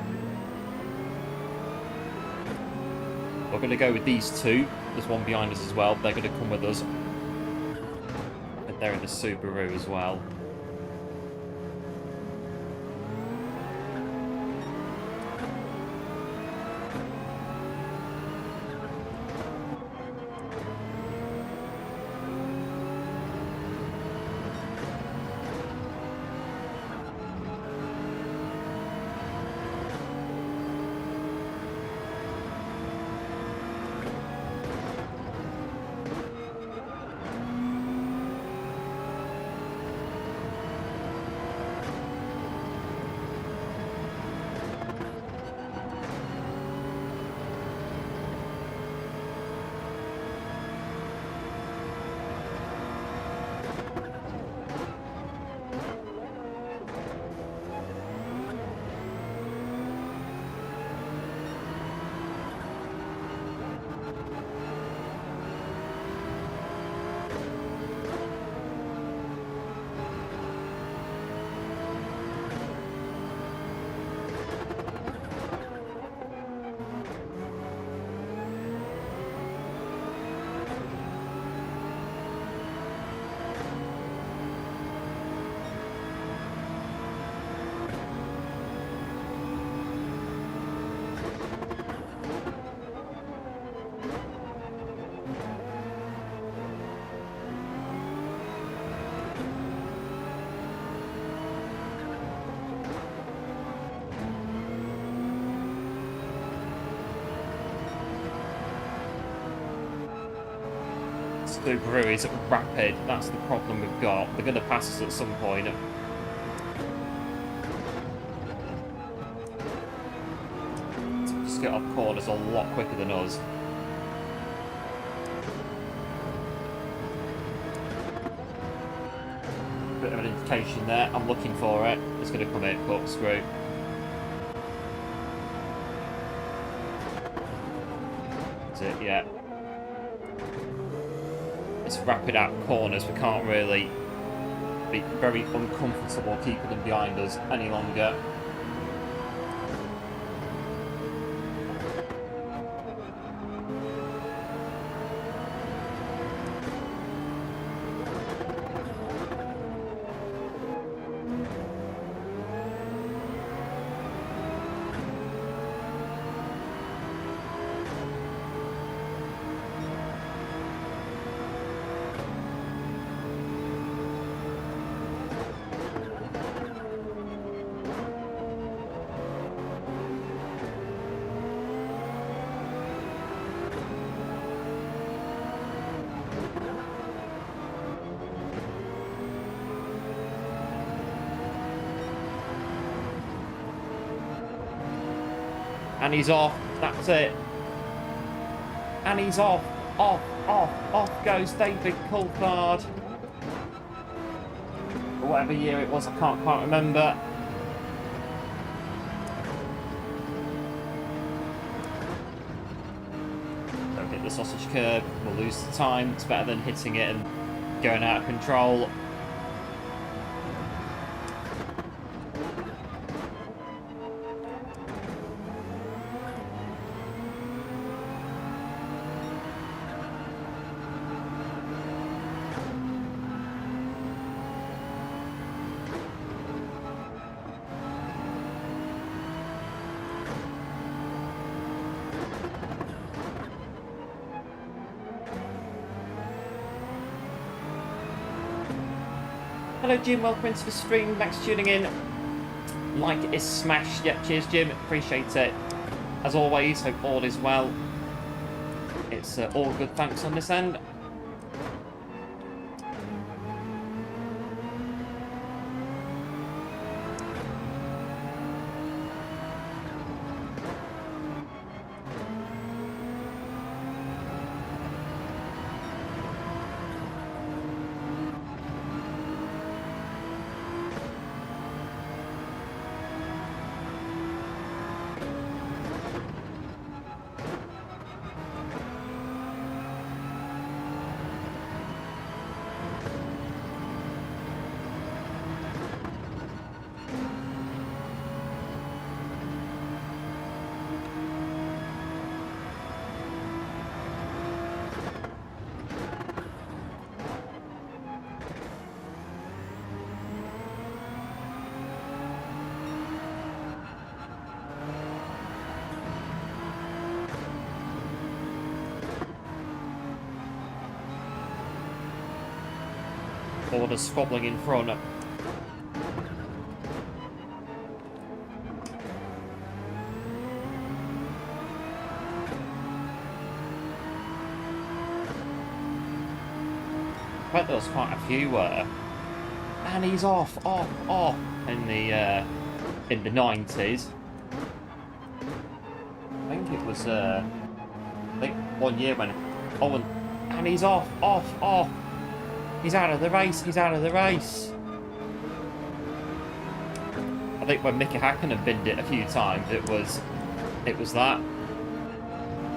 We're going to go with these two. There's one behind us as well. They're going to come with us. And they're in the Subaru as well. Subaru is rapid. That's the problem we've got. They're going to pass us at some point. Just get off corners a lot quicker than us. Bit of an indication there. I'm looking for it. It's going to come in, but screw. That's it, yeah. It's rapid out corners. We can't really be very uncomfortable keeping them behind us any longer. And he's off. That's it. And he's off. Off goes David Coulthard. Or whatever year it was, I can't quite remember. Don't hit the sausage curb. We'll lose the time. It's better than hitting it and going out of control. Hello Jim, welcome into the stream, thanks for tuning in. Like is smashed, yeah, cheers Jim, appreciate it. As always, hope all is well. It's all good, thanks on this end. Or the squabbling in front. I bet there was quite a few and he's off in the 90s. I think it was I think 1 year when and he's off. He's out of the race. I think when Mickey Hakkinen binned it a few times, it was that.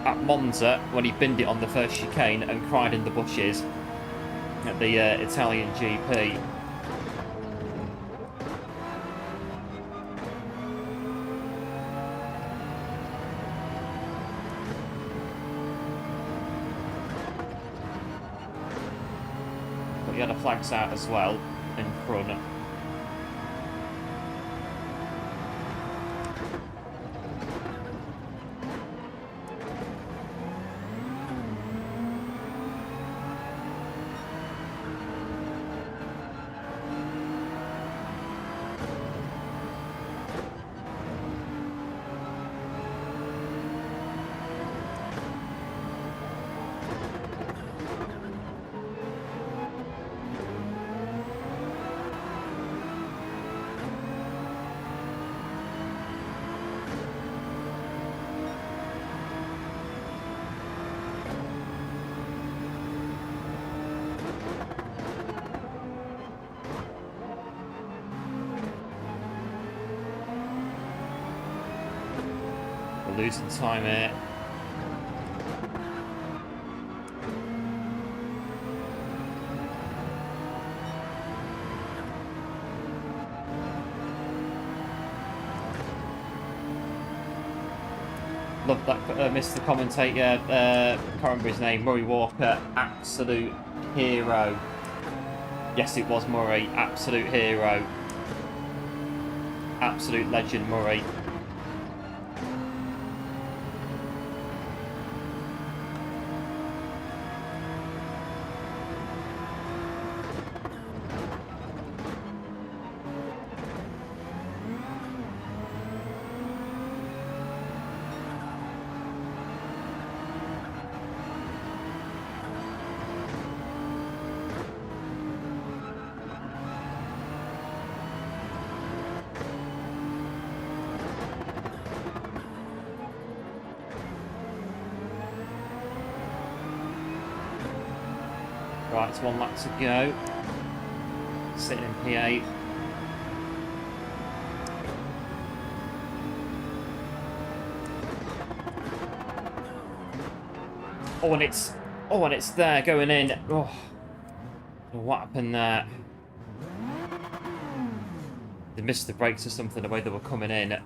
At Monza, when he binned it on the first chicane and cried in the bushes at the Italian GP. But he had the flags out as well in front. Losing time here. Love that Mr. Commentator, can't remember his name, Murray Walker, absolute hero. Yes, it was Murray, absolute hero. Absolute legend, Murray. Right, it's 1 lap to go. Sitting in P8. And it's there going in. Oh, what happened there? They missed the brakes or something the way they were coming in.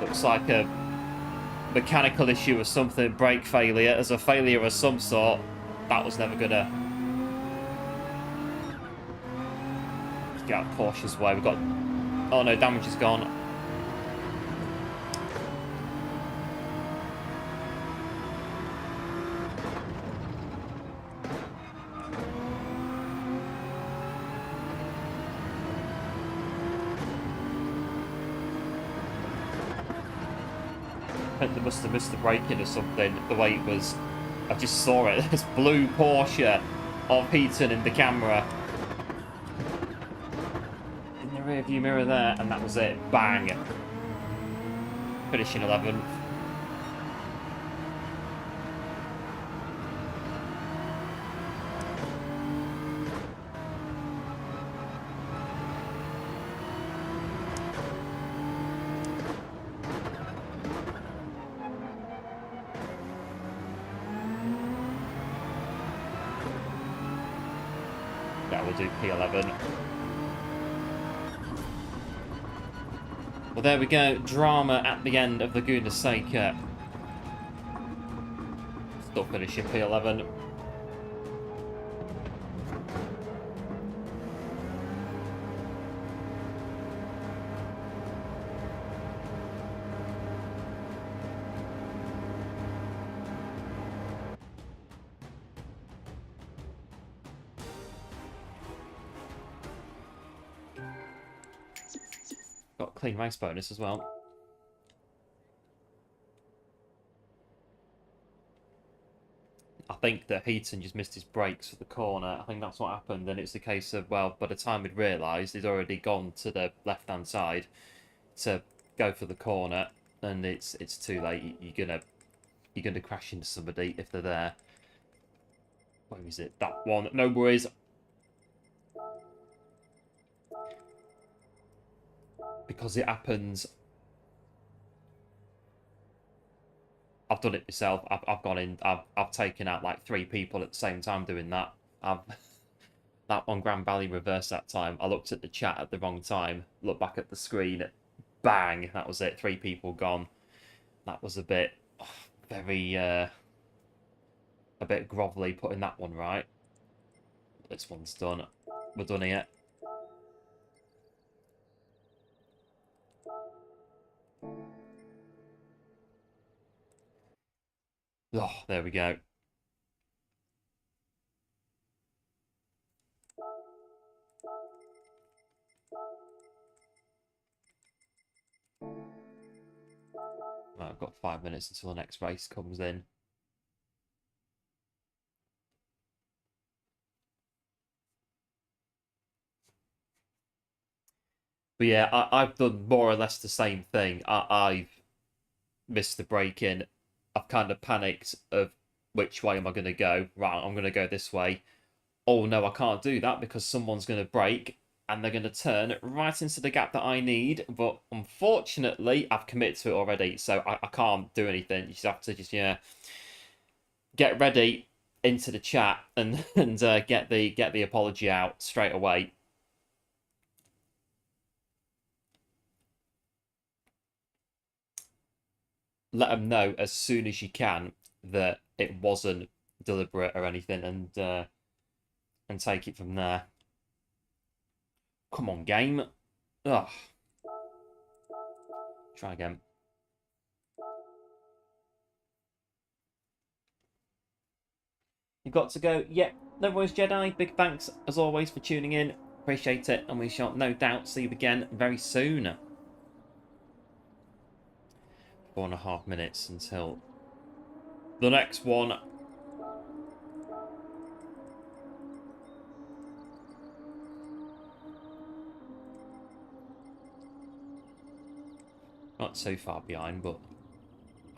Looks like a mechanical issue or something, brake failure, as a failure of some sort. That was never gonna get out of Porsche's way. We've got, oh no, damage is gone. I think they must have missed the braking or something, the way it was. I just saw it, this blue Porsche of Heaton in the camera. In the rear view mirror there, and that was it. Bang. Finishing 11th. That will do P11. Well, there we go. Drama at the end of the goodness sake. Still finishing P11. Got a clean race bonus as well. I think that Heaton just missed his brakes for the corner. I think that's what happened. And it's a case of, well, by the time he'd realised, he'd already gone to the left-hand side to go for the corner, and it's too late. You're gonna crash into somebody if they're there. Where is it? That one. No worries. Because it happens. I've done it myself. I've gone in. I've taken out like 3 people at the same time doing that. That one Grand Valley reverse that time. I looked at the chat at the wrong time. Looked back at the screen. Bang! That was it. 3 people gone. That was a bit very a bit grovelly putting that one right. This one's done. We're done here. Oh, there we go. Right, I've got 5 minutes until the next race comes in. But yeah, I've done more or less the same thing. I've missed the break in. I've kind of panicked of which way am I going to go. Right, I'm going to go this way. Oh no, I can't do that because someone's going to brake and they're going to turn right into the gap that I need. But unfortunately, I've committed to it already, so I can't do anything. You just have to just, yeah, get ready into the chat and get the apology out straight away. Let them know as soon as you can that it wasn't deliberate or anything, and take it from there. Come on, game. Ugh. Try again. You've got to go. Yep. No worries, Jedi. Big thanks, as always, for tuning in. Appreciate it. And we shall no doubt see you again very soon. 4.5 minutes until the next one. Not so far behind, but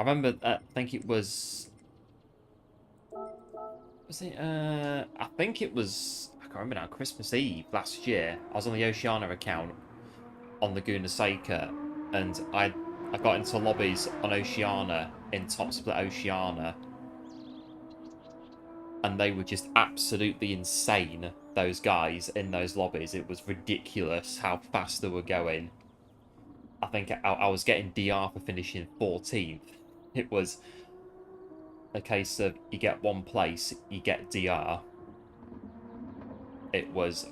I remember, I think it was... Was it, I think it was, I can't remember now, Christmas Eve last year. I was on the Oceania account on Laguna Seca, and I got into lobbies on Oceania, in Top Split Oceania, and they were just absolutely insane, those guys in those lobbies. It was ridiculous how fast they were going. I think I was getting DR for finishing 14th. It was a case of you get 1 place, you get DR. It was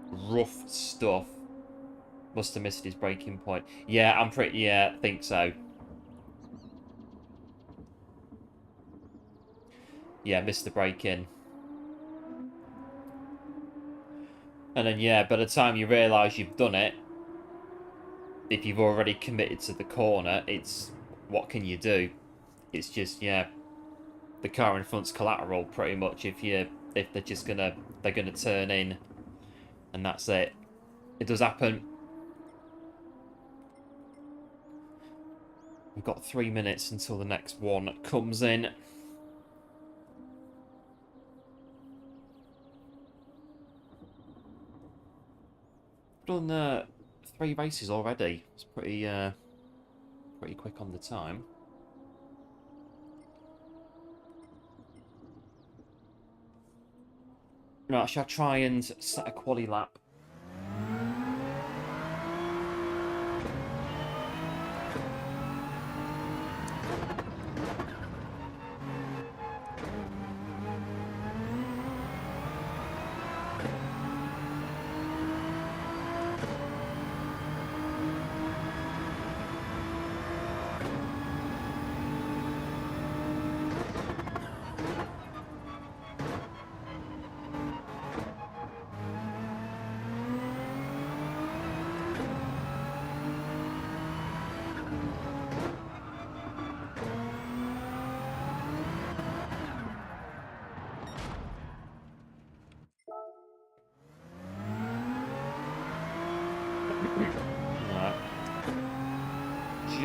rough stuff. Must have missed his breaking point. Yeah, I think so. Yeah, missed the break-in. And then, yeah, by the time you realise you've done it, if you've already committed to the corner, it's... what can you do? It's just, yeah, the car in front's collateral, pretty much. If they're just they're gonna turn in, and that's it. It does happen. We've got 3 minutes until the next one comes in. Done 3 races already. It's pretty quick on the time. Right, shall I try and set a quali lap?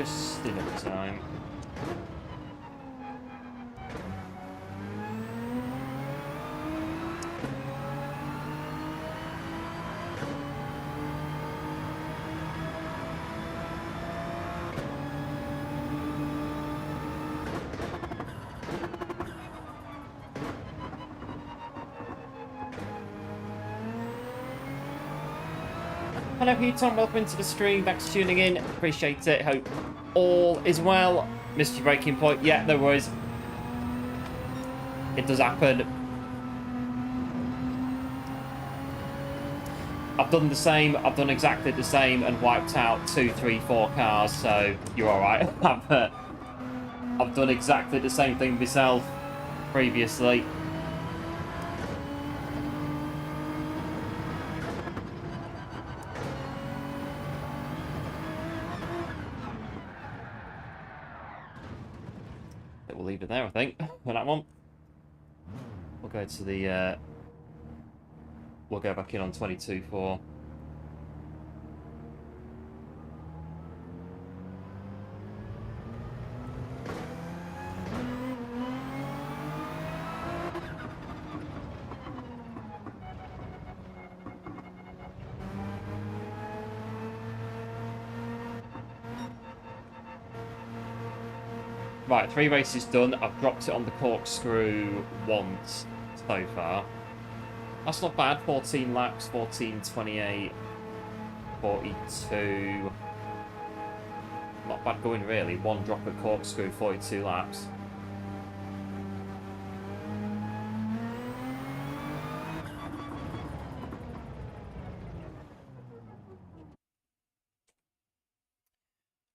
just enough time. Hello, Tom. Welcome to the stream. Thanks for tuning in. Appreciate it. Hope all is well. Missed your breaking point. Yeah, no worries. It does happen. I've done the same. I've done exactly the same and wiped out 2, 3, 4 cars. So you're all right. I've done exactly the same thing myself previously. We'll leave it there, I think, for that one. We'll go to the... we'll go back in on 22.4. Right, 3 races done. I've dropped it on the corkscrew once so far. That's not bad. 14 laps, 14:28, 42. Not bad going, really. 1 drop at corkscrew, 42 laps.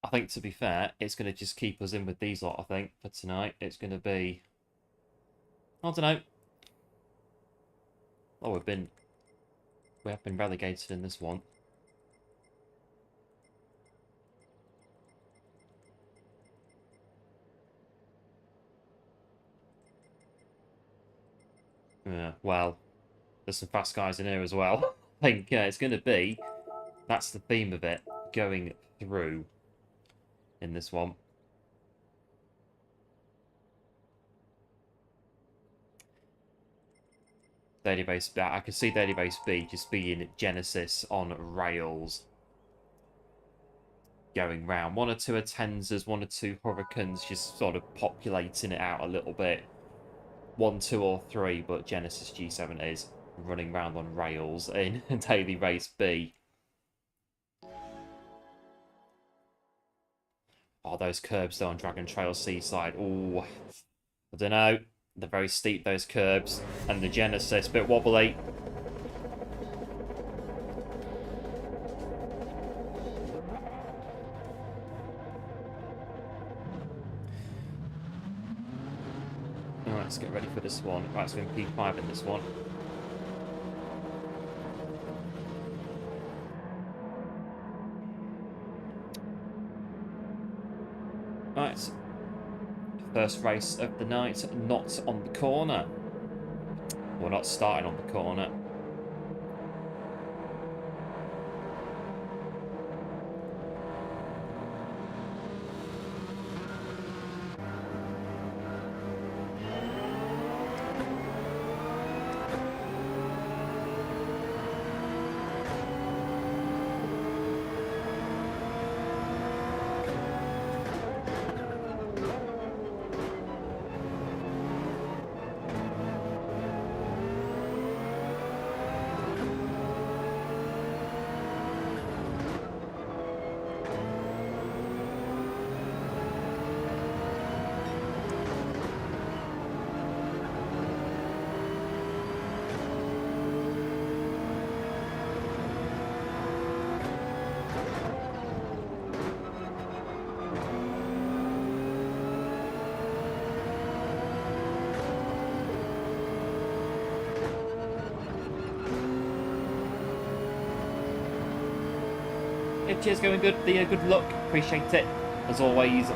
I think, to be fair, it's going to just keep us in with these lot, I think, for tonight. It's going to be... I don't know. Oh, we have been relegated in this one. Yeah, well, there's some fast guys in here as well. I think it's going to be... That's the theme of it, going through in this one. Database, I can see Database B just being Genesis on rails. Going round. 1 or 2 Atenzas, 1 or 2 Hurricanes, just sort of populating it out a little bit. 1, 2 or 3, but Genesis G7 is running round on rails in Daily Race B. Oh, those curbs though on Dragon Trail Seaside. Oh, I don't know. They're very steep, those curbs. And the Genesis, bit wobbly. Alright, let's get ready for this one. Right, so in P5 in this one. Right. First race of the night, not on the corner. We're not starting on the corner. Cheers, going good. Good luck. Appreciate it, as always.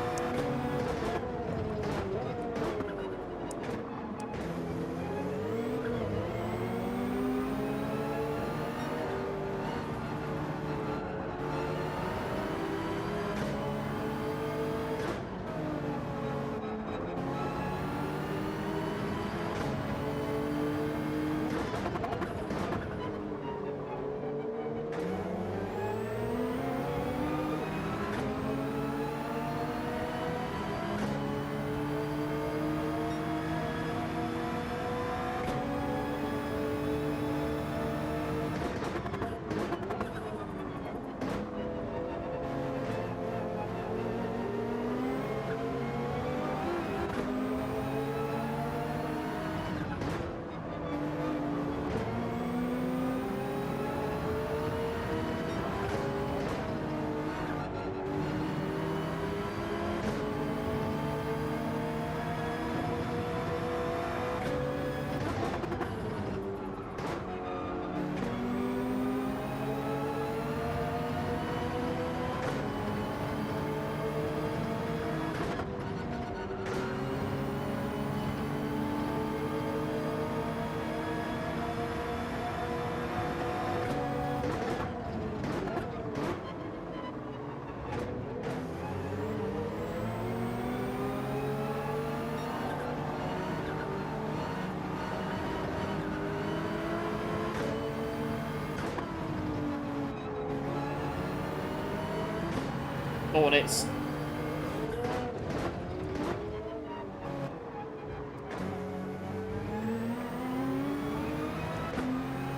Hornets.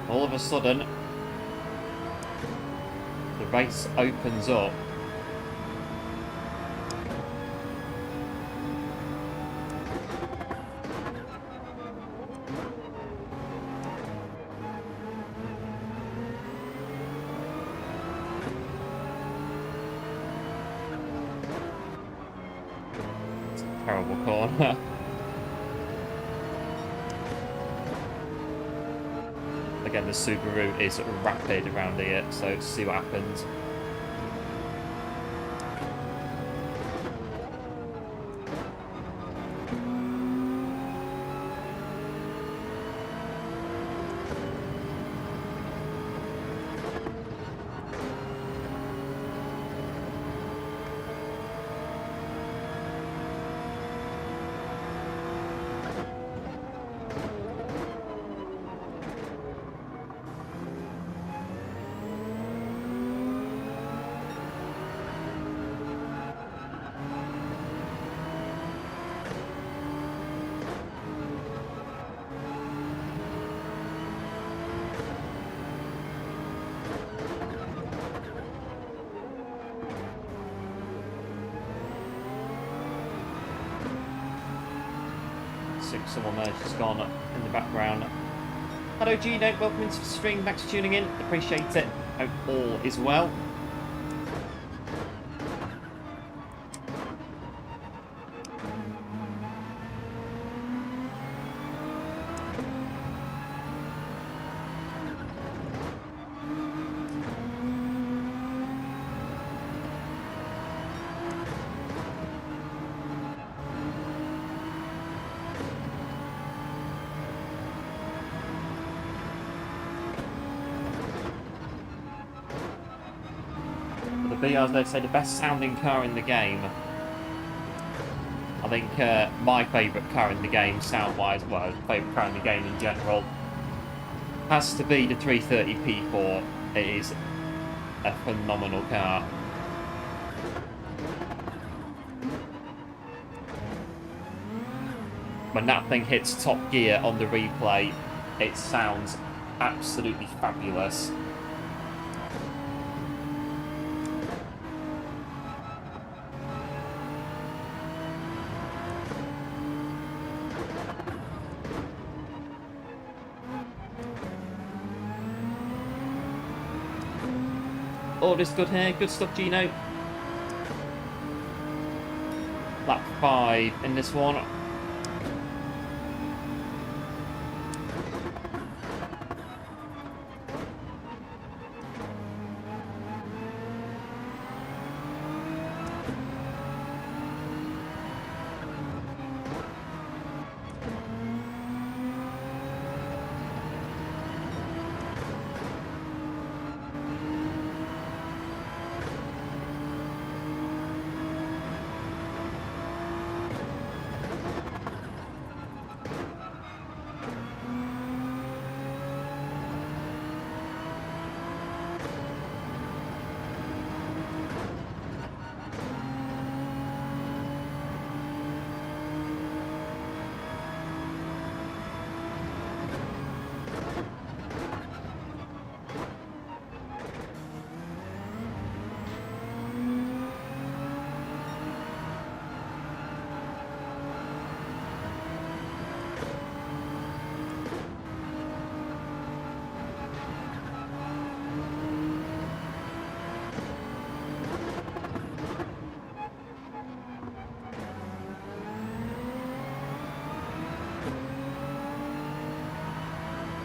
All of a sudden, the race opens up. It's a terrible corner. Again, the Subaru is rapid around here, so let's see what happens. Someone there just gone in the background. Hello Gino, welcome into the stream, thanks for tuning in, appreciate it, hope all is well. As they say, the best sounding car in the game. I think my favourite car in the game, sound-wise, well, favourite car in the game in general, has to be the 330 P4. It is a phenomenal car. When that thing hits top gear on the replay, it sounds absolutely fabulous. All this good here, good stuff, Gino. Lap 5 in this one.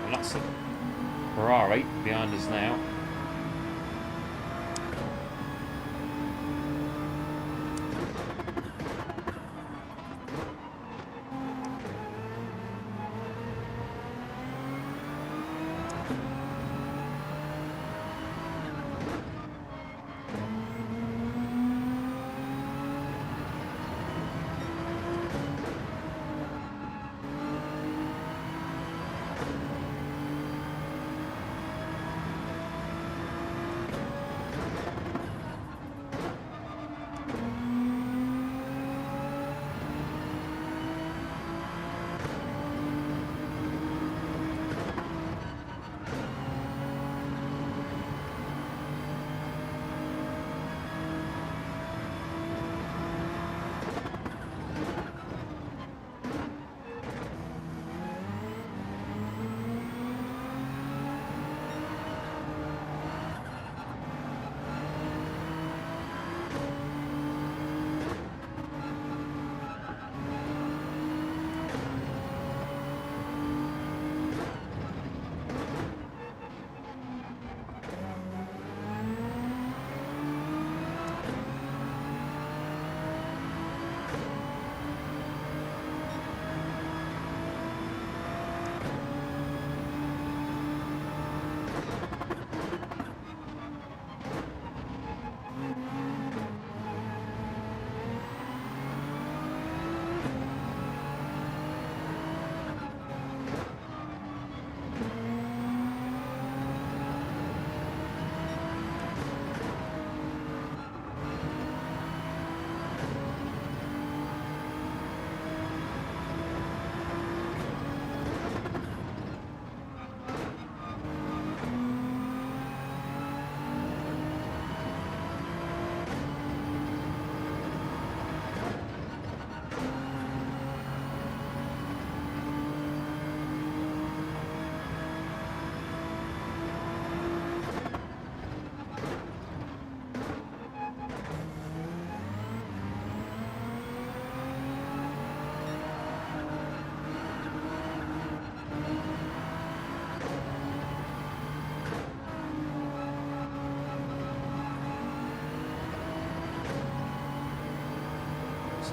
That's a Ferrari behind us now.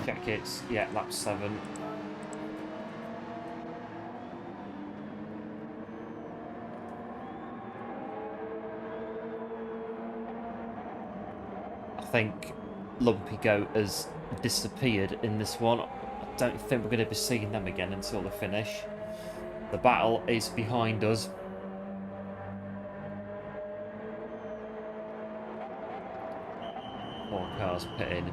check it. Yeah, lap 7. I think Lumpy Goat has disappeared in this one. I don't think we're going to be seeing them again until the finish. The battle is behind us. 4 cars pitting.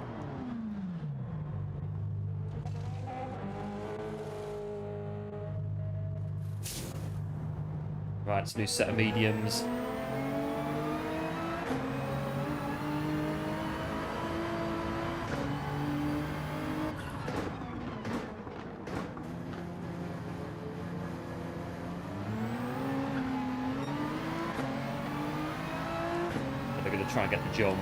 Right, it's a new set of mediums. They're going to try and get the jump.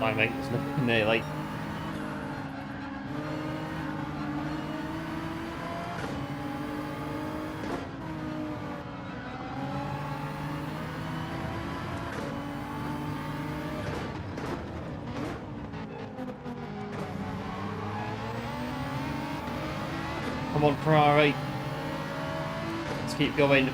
Fine, mate. There's nothing there, like. Come on, Ferrari. Let's keep going.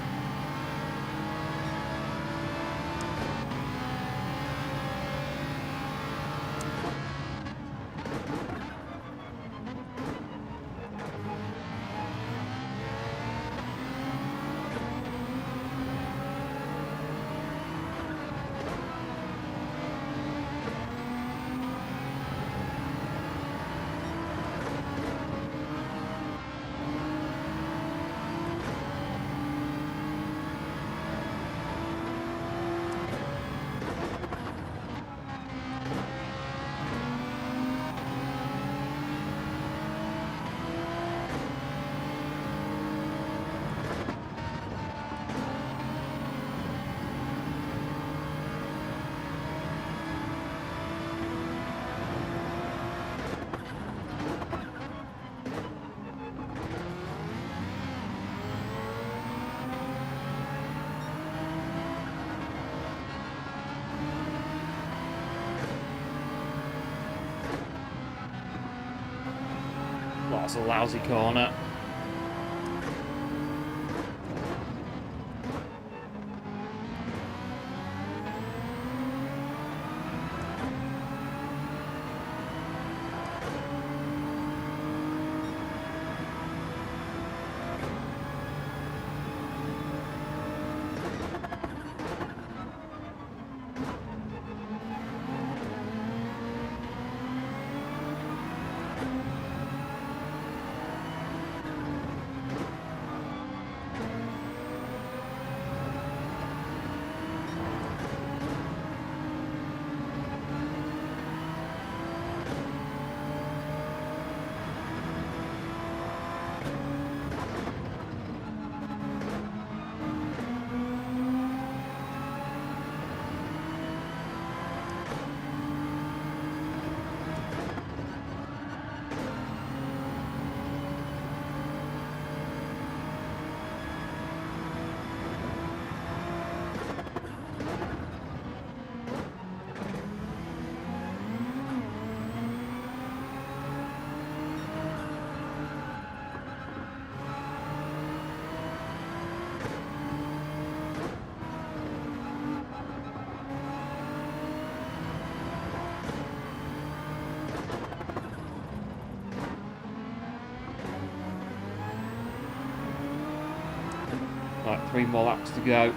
That's a lousy corner. Right, 3 more laps to go.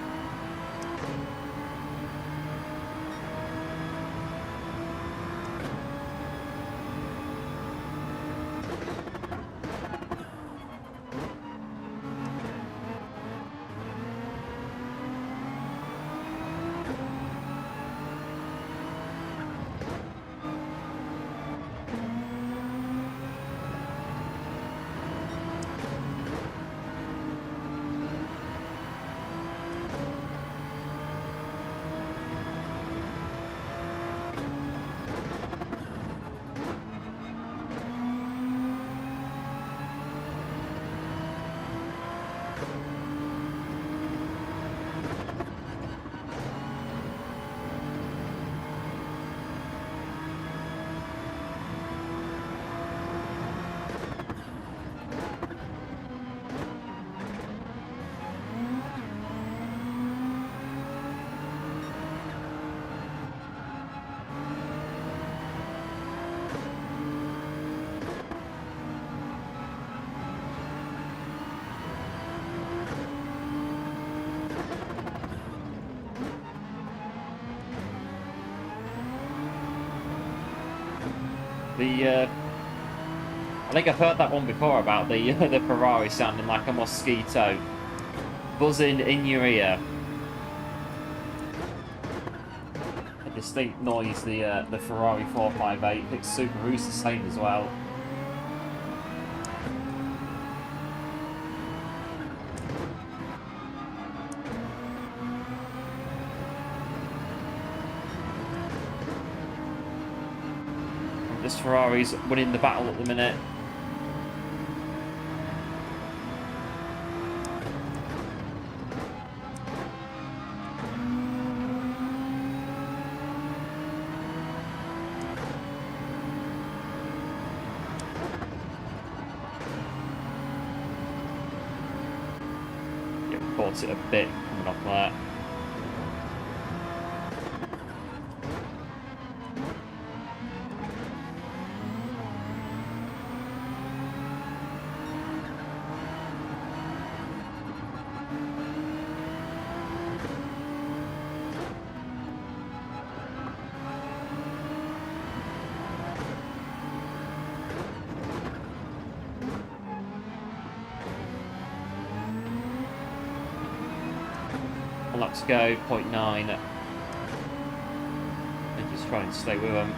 I think I've heard that one before about the the Ferrari sounding like a mosquito buzzing in your ear. A distinct noise. The Ferrari 458. I think Subaru's the same as well. This Ferrari's winning the battle at the minute. Yeah, caught it a bit coming off there. Let's go, 0.9. And just try and stay with them.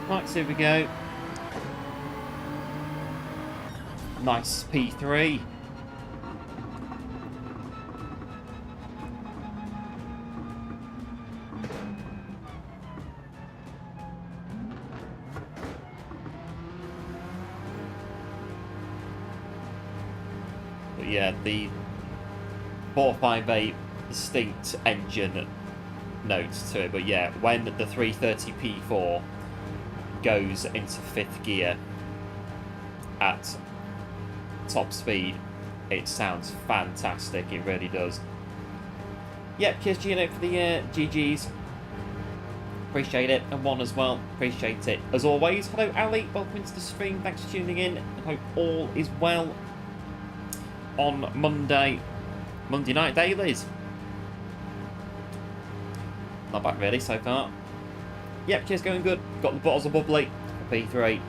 Right, so here we go. Nice P3. But yeah, the 458 distinct engine notes to it. But yeah, when the 330p4 goes into 5th gear at top speed, it sounds fantastic. It really does. Yep, cheers Gino for the GGs. Appreciate it. And one as well. Appreciate it. As always, hello Ali. Welcome to the stream. Thanks for tuning in. I hope all is well on Monday night dailies. Not bad really so far. Yep, cheers, going good. Got the bottles of bubbly for P3.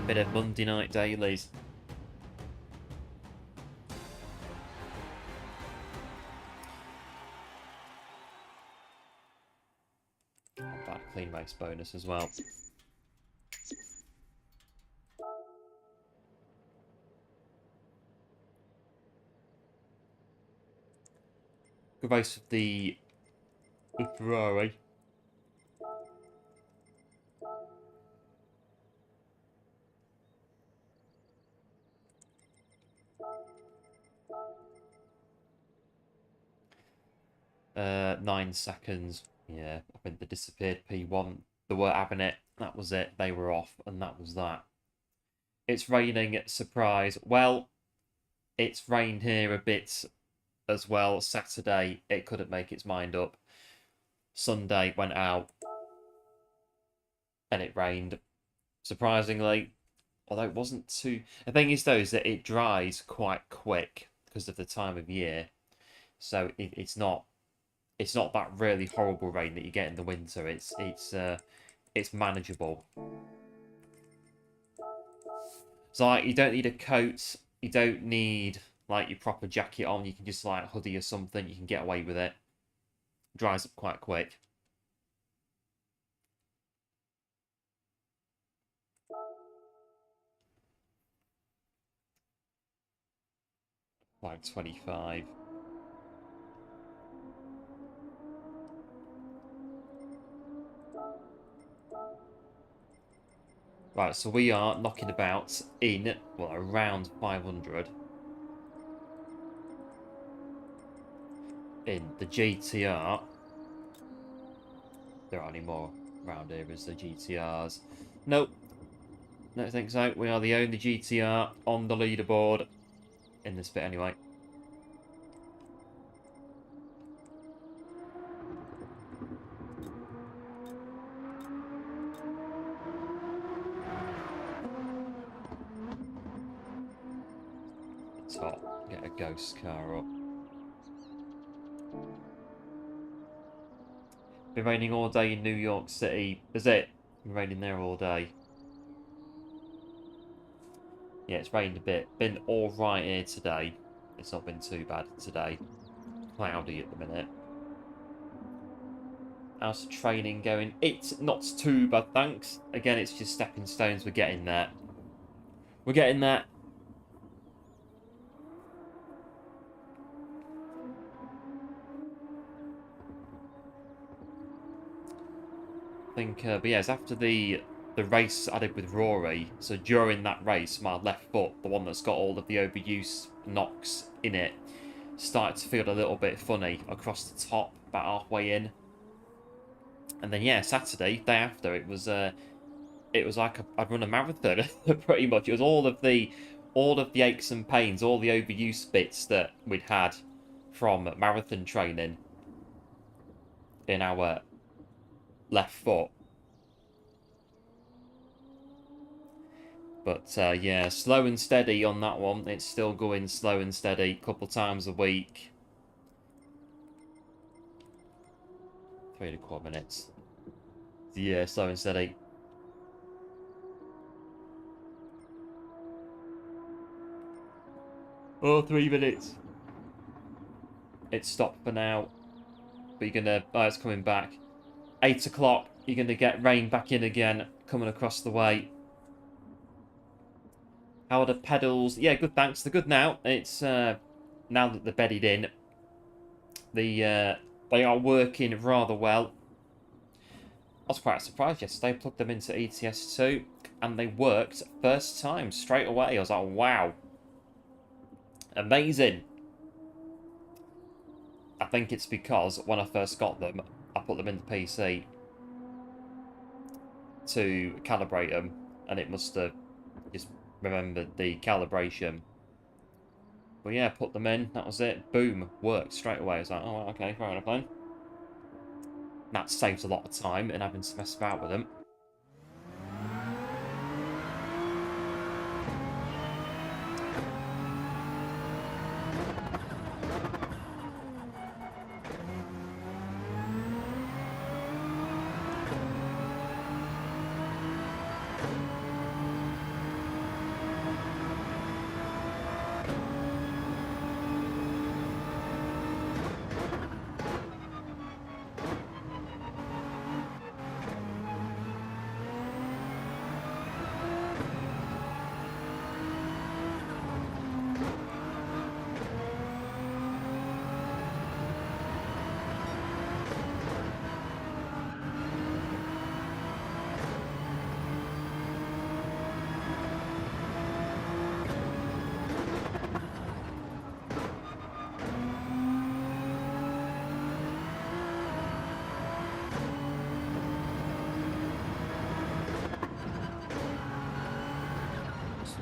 Bit of Monday night dailies. Not bad, clean race bonus as well. Good race of the Ferrari. Uh, 9 seconds. Yeah, I think they disappeared P1. They were having it. That was it. They were off, and that was that. It's raining. Surprise. Well, it's rained here a bit as well. Saturday, it couldn't make its mind up. Sunday went out, and it rained. Surprisingly, although it wasn't too. The thing is, though, is that it dries quite quick because of the time of year. So it's not that really horrible rain that you get in the winter. It's manageable. So like, you don't need a coat. You don't need like your proper jacket on. You can just like hoodie or something. You can get away with it. Dries up quite quick. Like 25. Right, so we are knocking about in, well, around 500. In the GTR. There aren't any more around here as the GTRs. Nope. Don't think so. We are the only GTR on the leaderboard. In this bit anyway. Top. Get a ghost car up. Been raining all day in New York City. Is it? Been raining there all day. Yeah, it's rained a bit. Been alright here today. It's not been too bad today. Cloudy at the minute. How's the training going? It's not too bad, thanks. Again, it's just stepping stones. We're getting there. We're getting there. I think, but yeah, it's after the race I did with Rory. So during that race, my left foot, the one that's got all of the overuse knocks in it, started to feel a little bit funny across the top, about halfway in. And then yeah, Saturday, day after, it was like I'd run a marathon, pretty much. It was all of the aches and pains, all the overuse bits that we'd had from marathon training in our left foot. But yeah, slow and steady on that one. It's still going slow and steady, a couple times a week. 3¼ minutes. Yeah, slow and steady. Oh, 3 minutes. It's stopped for now. But you're gonna... Oh, it's coming back. 8 o'clock. You're gonna get rain back in again, coming across the way. How are the pedals? Yeah, good, thanks. They're good now. It's now that they're bedded in. They are working rather well. I was quite surprised yesterday. I plugged them into ETS2 and they worked first time straight away. I was like, wow. Amazing. I think it's because when I first got them, I put them in the PC to calibrate them, and it must have just remembered the calibration But yeah, put them in. That was it. Boom. Worked straight away. I was like, oh, okay, fair enough then. That saves a lot of time in having to mess about with them.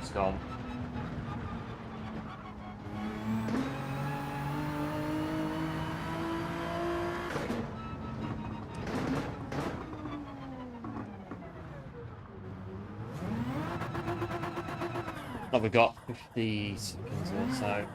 It's gone. Oh, we got 50 seconds or so.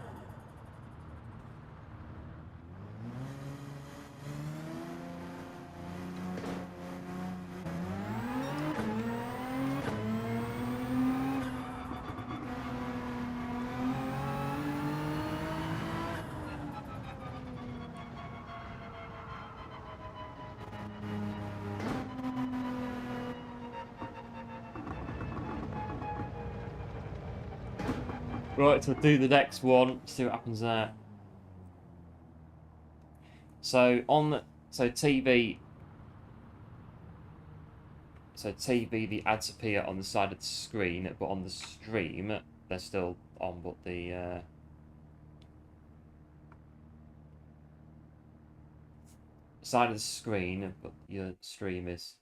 Right, so we'll do the next one, see what happens there. So TV, the ads appear on the side of the screen, but on the stream they're still on, but the side of the screen, but your stream is.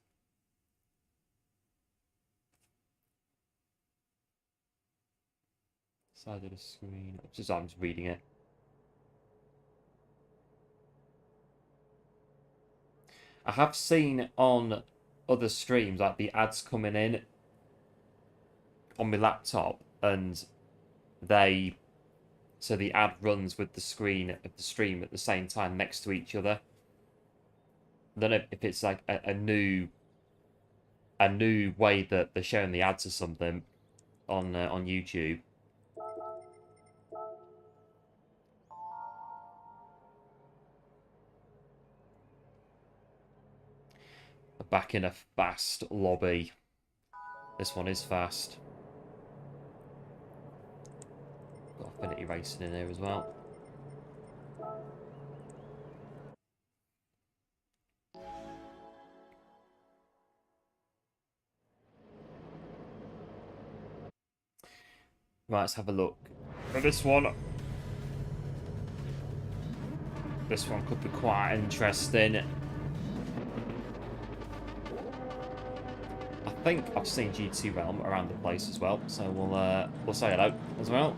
Side of the screen. I'm just reading it. I have seen on other streams like the ads coming in on my laptop, and the ad runs with the screen of the stream at the same time next to each other. I don't know if it's like a new way that they're showing the ads or something on YouTube. Back in a fast lobby. This one is fast. Got Affinity Racing in here as well. Right, let's have a look. But this one could be quite interesting. I think I've seen G2 Realm around the place as well, so we'll say hello as well.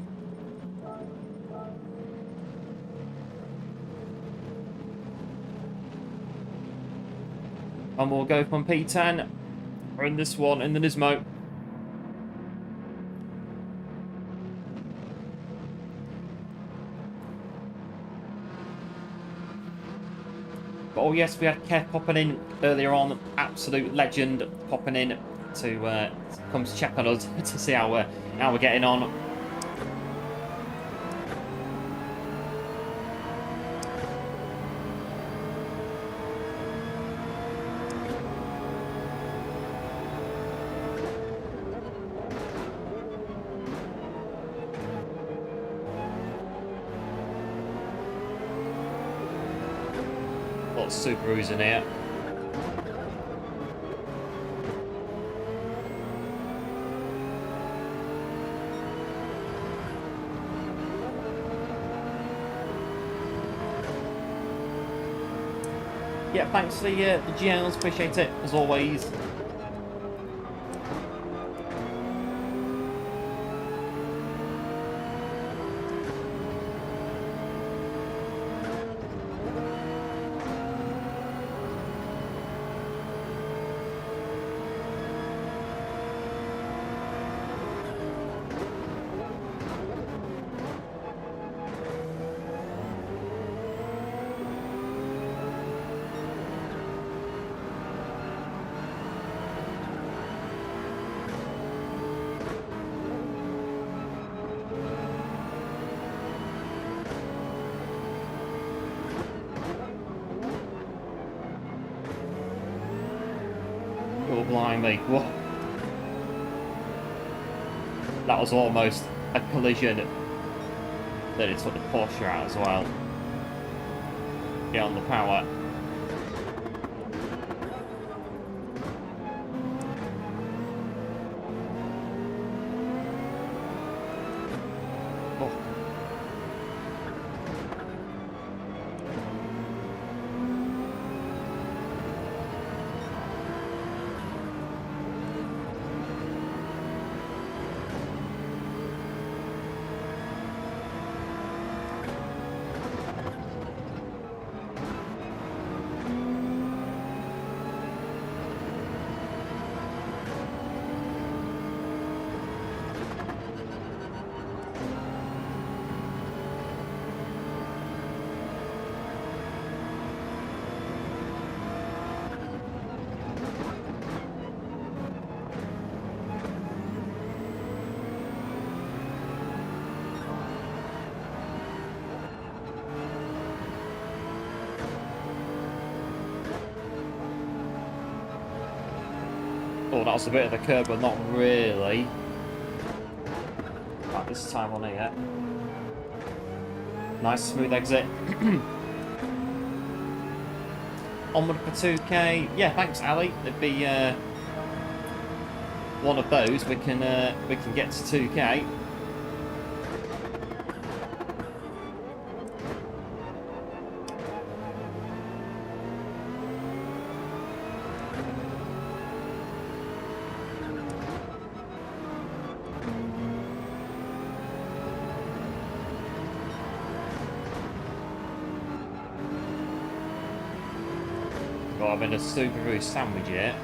And we'll go from P10. We're in this one in the Nismo. But oh yes, we had Kev popping in earlier on, absolute legend popping in to come to check on us to see how we're getting on. Lots of Subarus in here. Yeah, thanks for the GLs, appreciate it, as always. Oh, blimey. Whoa. That was almost a collision that it took the Porsche out as well. Get on the power. Oh, that was a bit of a curb, but not really. Right, this time on here. Nice smooth exit. Onward for 2k. Yeah, thanks, Ali. It'd be one of those. We can get to 2k. I'm in a Subaru sandwich here.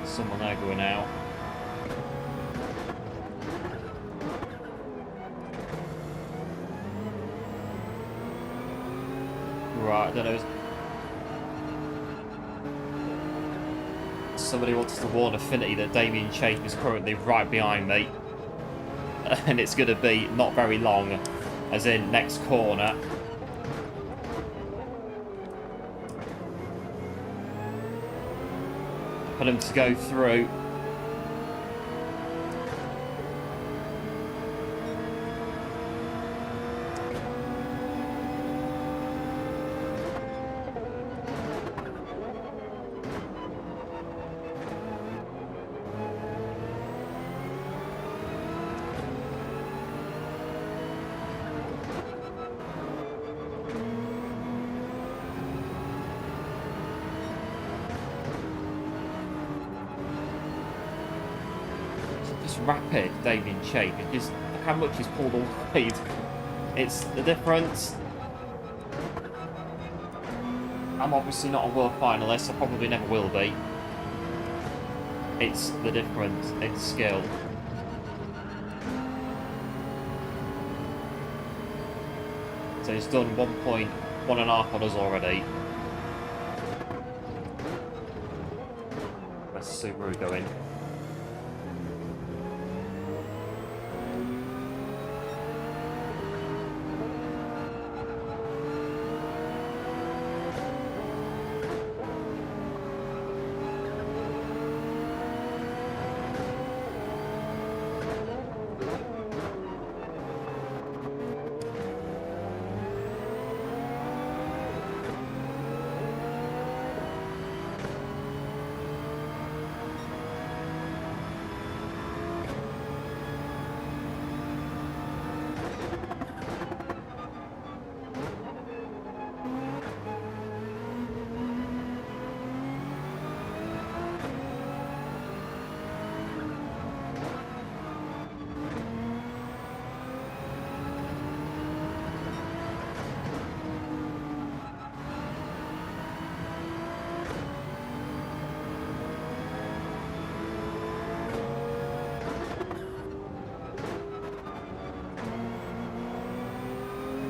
Someone there going out. Right, I don't know. Somebody wants to warn Affinity that Damien Chafe is currently right behind me. And it's going to be not very long, as in next corner. For them to go through. Rapid Damien Chafe, because look how much he's pulled away. It's the difference. I'm obviously not a world finalist, I probably never will be. It's the difference in skill. So he's done 1.1.5 on us already. Where's Subaru going?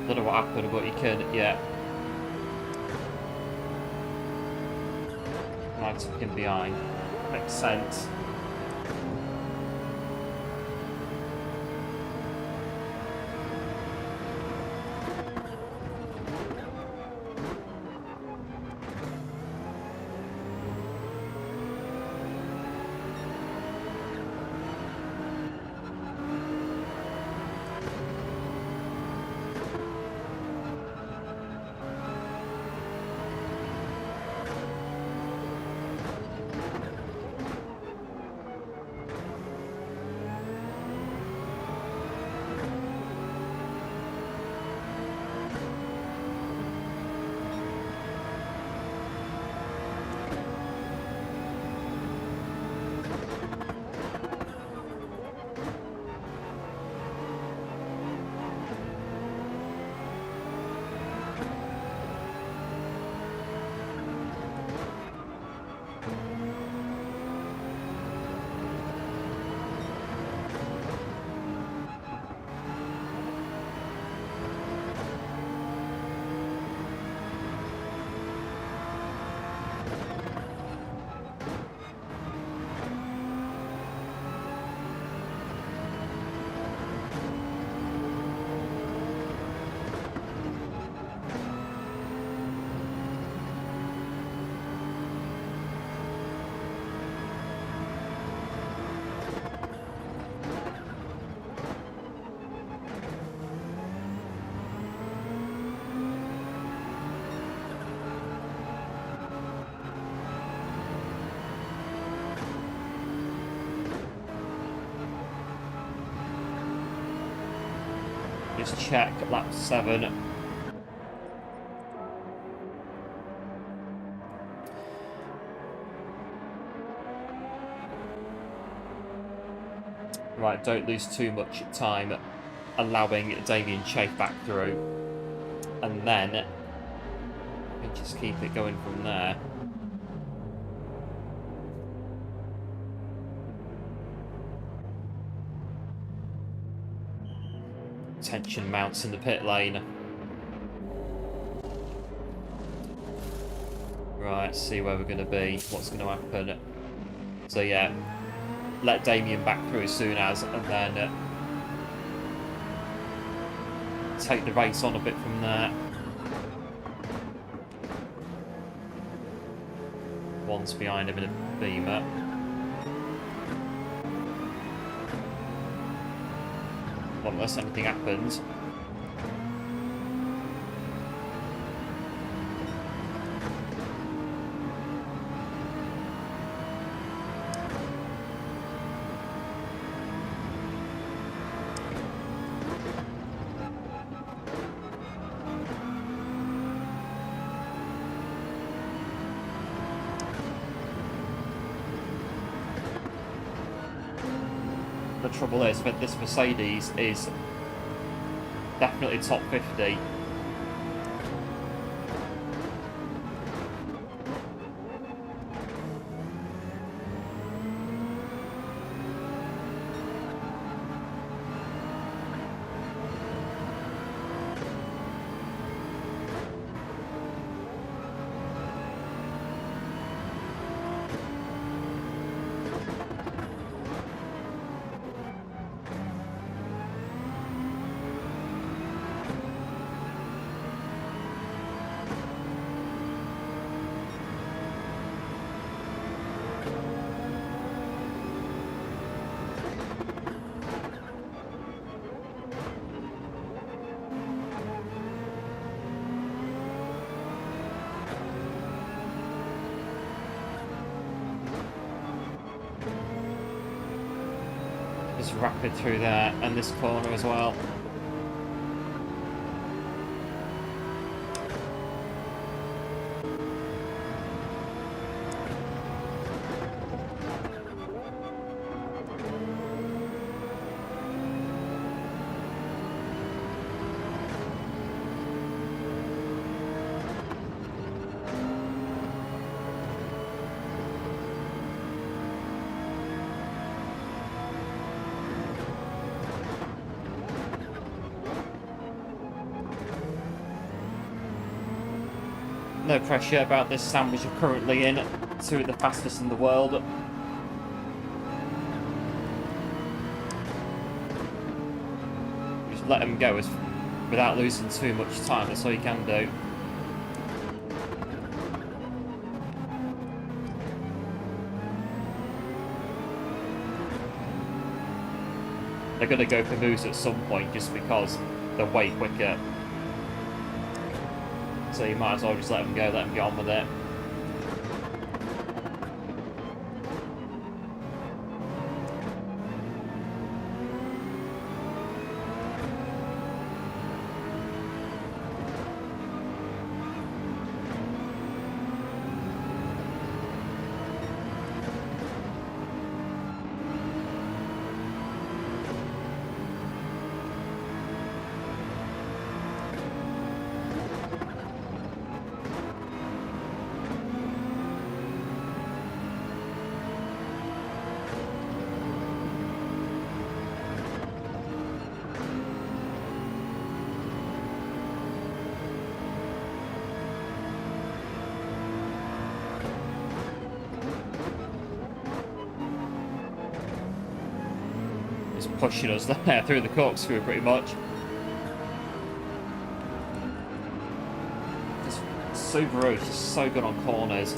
Don't know what happened, but you can, yeah. I took him behind. Makes sense. Just check lap 7. Right, don't lose too much time allowing Damien Chafe back through. And then we just keep it going from there. Tension mounts in the pit lane. Right, see where we're going to be, what's going to happen. So yeah, let Damien back through as soon as, and then take the race on a bit from there. One's behind him in a Beamer. Unless anything happens. The trouble is that this Mercedes is definitely top 50. Just rapid through there and this corner as well. No pressure about this sandwich you're currently in. Two of the fastest in the world. Just let them go without losing too much time. That's all you can do. They're going to go for moves at some point just because they're way quicker. So you might as well just let them go, let them get on with it. Pushing us there through the corkscrew pretty much. Just Subaru is just so good on corners.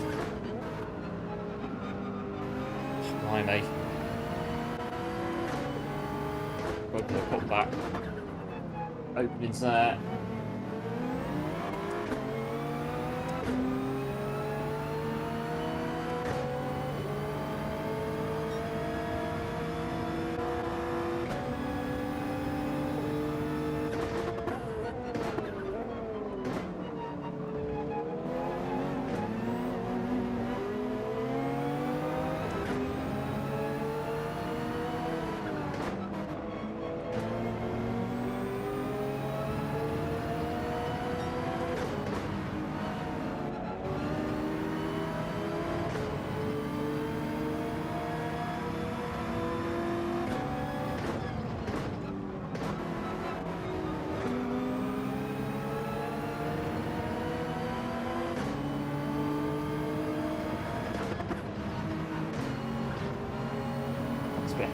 Blimey. Go for the cutback. Openings there.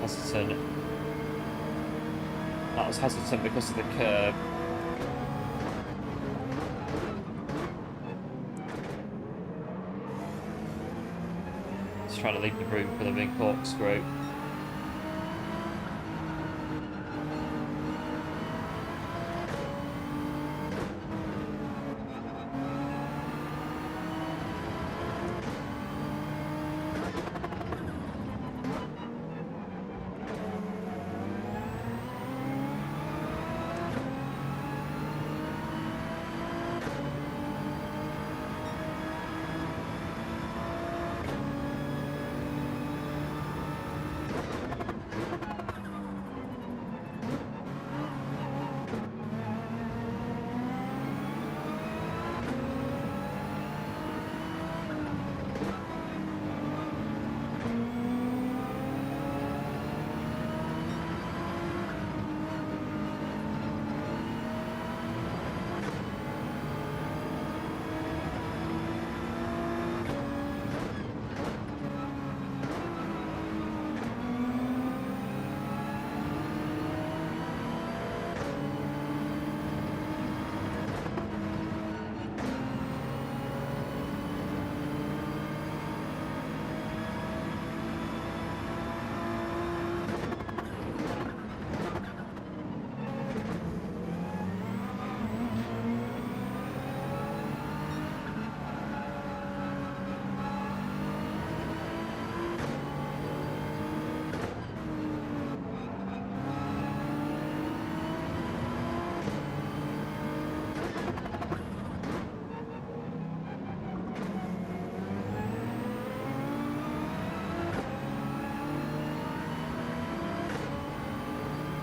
Hesitant. That was hesitant because of the curb. Just trying to leave the room for the big corkscrew.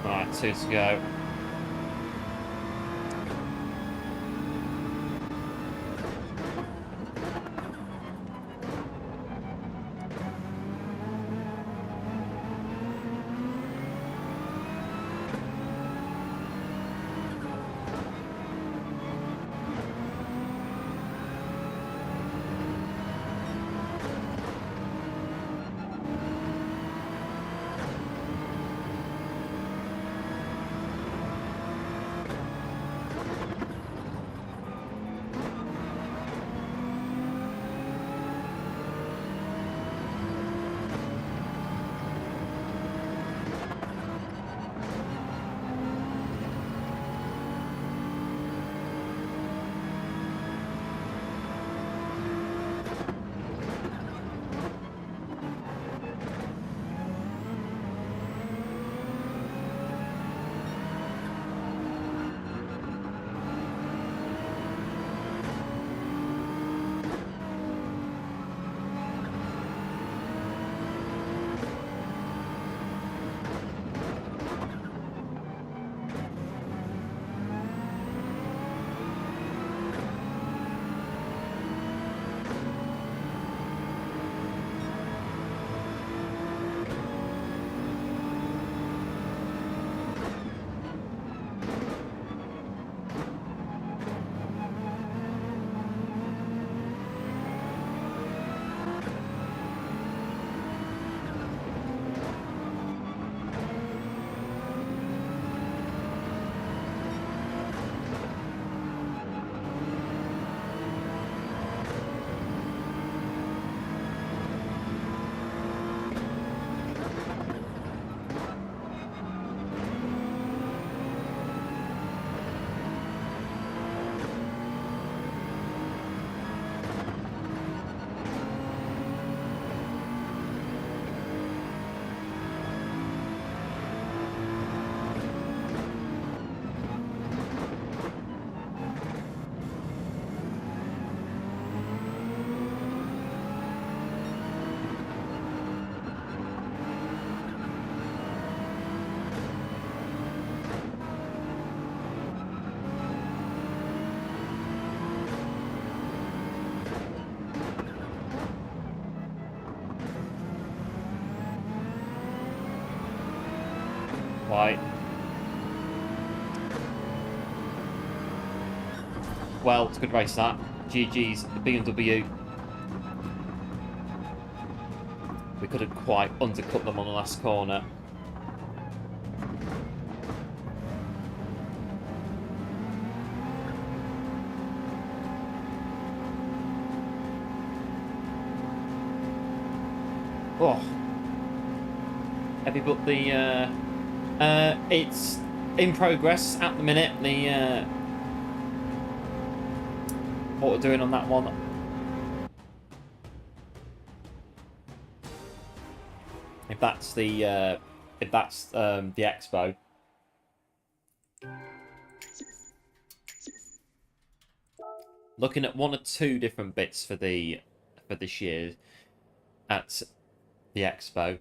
Right, 2 to go. Right. Well, it's a good race that. GG's BMW. We couldn't quite undercut them on the last corner. Oh. Heavy, but it's in progress at the minute. What we're doing on that one. If that's the expo. Looking at 1 or 2 different bits for this year at the expo.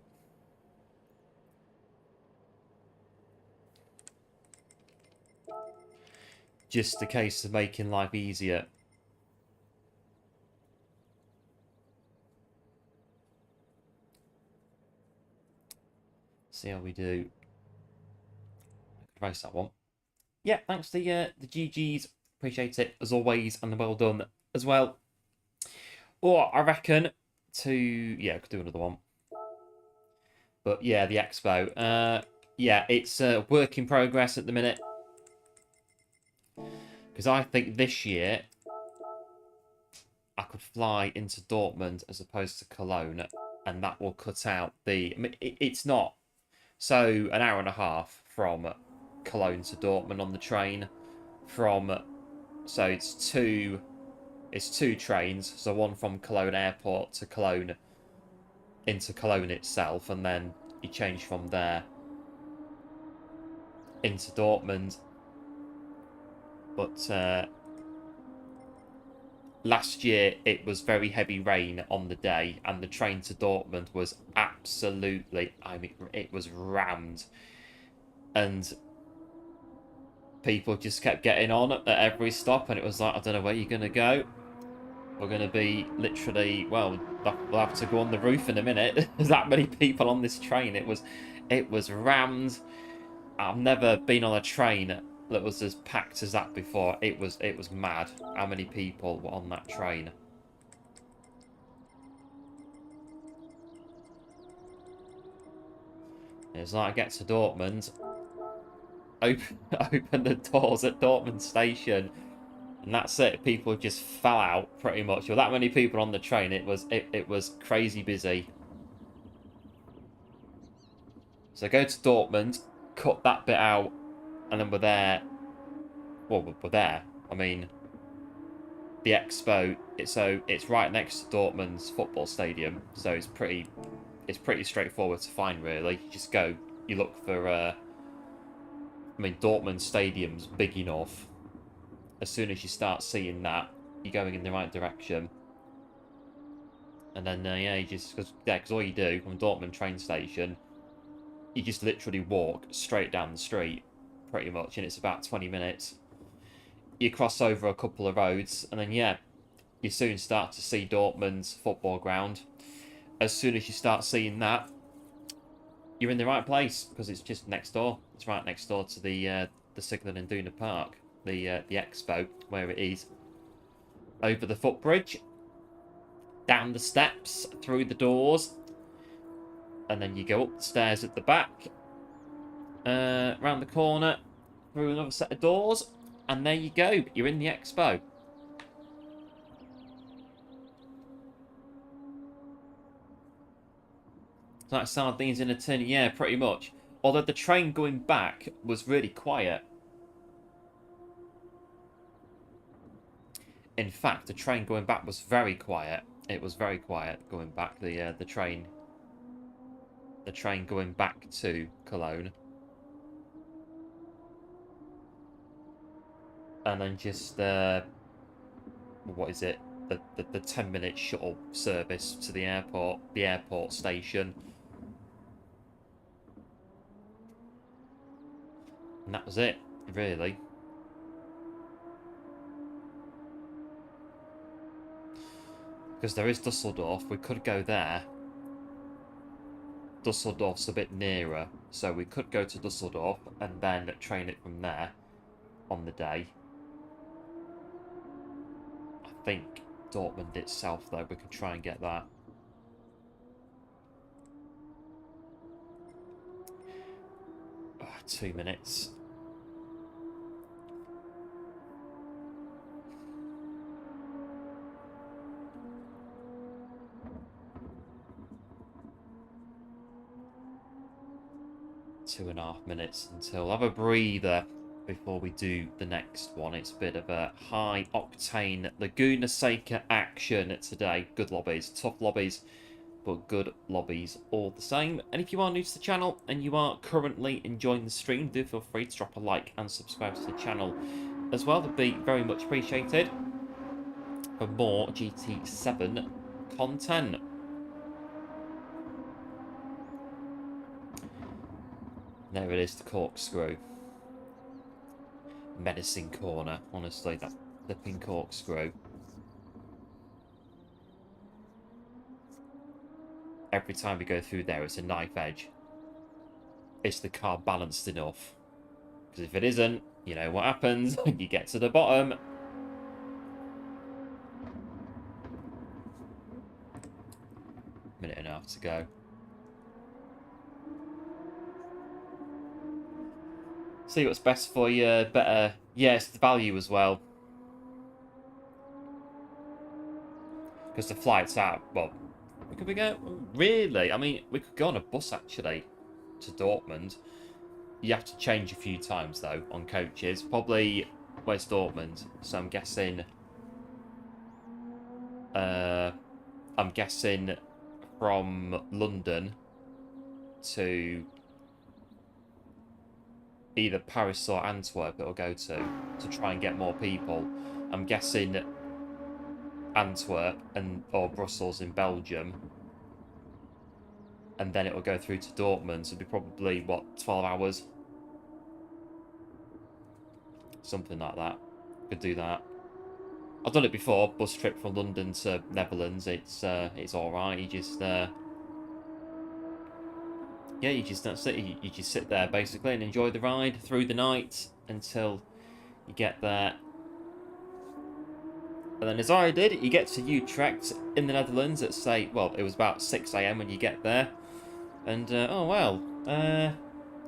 Just a case of making life easier. See how we do. Race that one. Yeah, thanks to the GGs. Appreciate it as always, and well done as well. Or I reckon I could do another one. But yeah, the expo. Yeah, it's a work in progress at the minute. Because I think this year I could fly into Dortmund as opposed to Cologne, and that will cut out the. I mean, it's not so an hour and a half from Cologne to Dortmund on the train. So it's two trains. So one from Cologne Airport to Cologne into Cologne itself, and then you change from there into Dortmund. But last year it was very heavy rain on the day, and the train to Dortmund was absolutely, I mean, it was rammed. and people just kept getting on at every stop, and it was like, I don't know where you're going to go. We're going to be literally, well, we'll have to go on the roof in a minute. There's that many people on this train. It was rammed. I've never been on a train that was as packed as that before. It was mad how many people were on that train. It's like I get to Dortmund, open the doors at Dortmund station, and that's it. People just fell out pretty much. With that many people on the train, it was crazy busy. So go to Dortmund, cut that bit out, and then we're there. Well, we're there. I mean, the expo. It's right next to Dortmund's football stadium, so it's pretty straightforward to find. Really, you just go. You look for. I mean, Dortmund Stadium's big enough. As soon as you start seeing that, you're going in the right direction. And then, yeah, you just... Because all you do from Dortmund train station, you just literally walk straight down the street, pretty much, and it's about 20 minutes. You cross over a couple of roads, and then, yeah, you soon start to see Dortmund's football ground. As soon as you start seeing that, you're in the right place, because it's just next door. It's right next door to the Signal and Duna Park. The expo, where it is. Over the footbridge, down the steps, through the doors, and then you go up the stairs at the back, round the corner, through another set of doors, and there you go. You're in the expo. It's like sardines in a tin, yeah, pretty much. Although the train going back was really quiet. In fact, the train going back was very quiet. It was very quiet going back. The train going back to Cologne, and then just what is it? The 10-minute shuttle service to the airport station, and that was it, really. Because there is Dusseldorf, we could go there. Dusseldorf's a bit nearer, so we could go to Dusseldorf and then train it from there on the day. I think Dortmund itself, though, we could try and get that. Oh, 2 minutes. Two and a half minutes until I'll have a breather before we do the next one. It's a bit of a high octane Laguna Seca action today. Good lobbies, tough lobbies, but good lobbies all the same. And if you are new to the channel and you are currently enjoying the stream, do feel free to drop a like and subscribe to the channel as well. That'd be very much appreciated for more GT7 content. There it is, the corkscrew. Medicine corner, honestly, that flipping corkscrew. Every time we go through there, it's a knife edge. Is the car balanced enough? Because if it isn't, you know what happens. You get to the bottom. Minute and a half to go. See what's best for you, better. Yes, the value as well. Because the flight's out. Well, could we go? Really? I mean, we could go on a bus actually to Dortmund. You have to change a few times though on coaches. Probably where's Dortmund? So I'm guessing. From London to either Paris or Antwerp it'll go to try and get more people. I'm guessing Antwerp or Brussels in Belgium, and then it will go through to Dortmund. So it'll be probably what, 12 hours Something like that. Could do that. I've done it before. Bus trip from London to Netherlands. It's all right. You just yeah, you just don't sit. You just sit there basically and enjoy the ride through the night until you get there. And then, as I did, you get to Utrecht in the Netherlands at, say, well, it was about 6 AM when you get there. And, oh, well,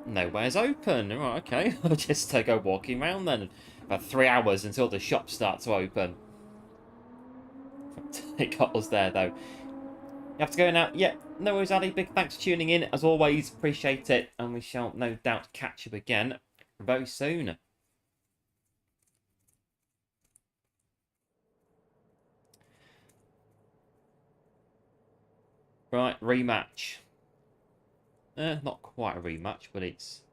nowhere's open. Right, okay, I'll just go walking around then. About 3 hours until the shops start to open. It got us there, though. You have to go now. Yeah, no worries, Ali. Big thanks for tuning in. As always, appreciate it. And we shall no doubt catch up again very soon. Right, rematch. Not quite a rematch, but it's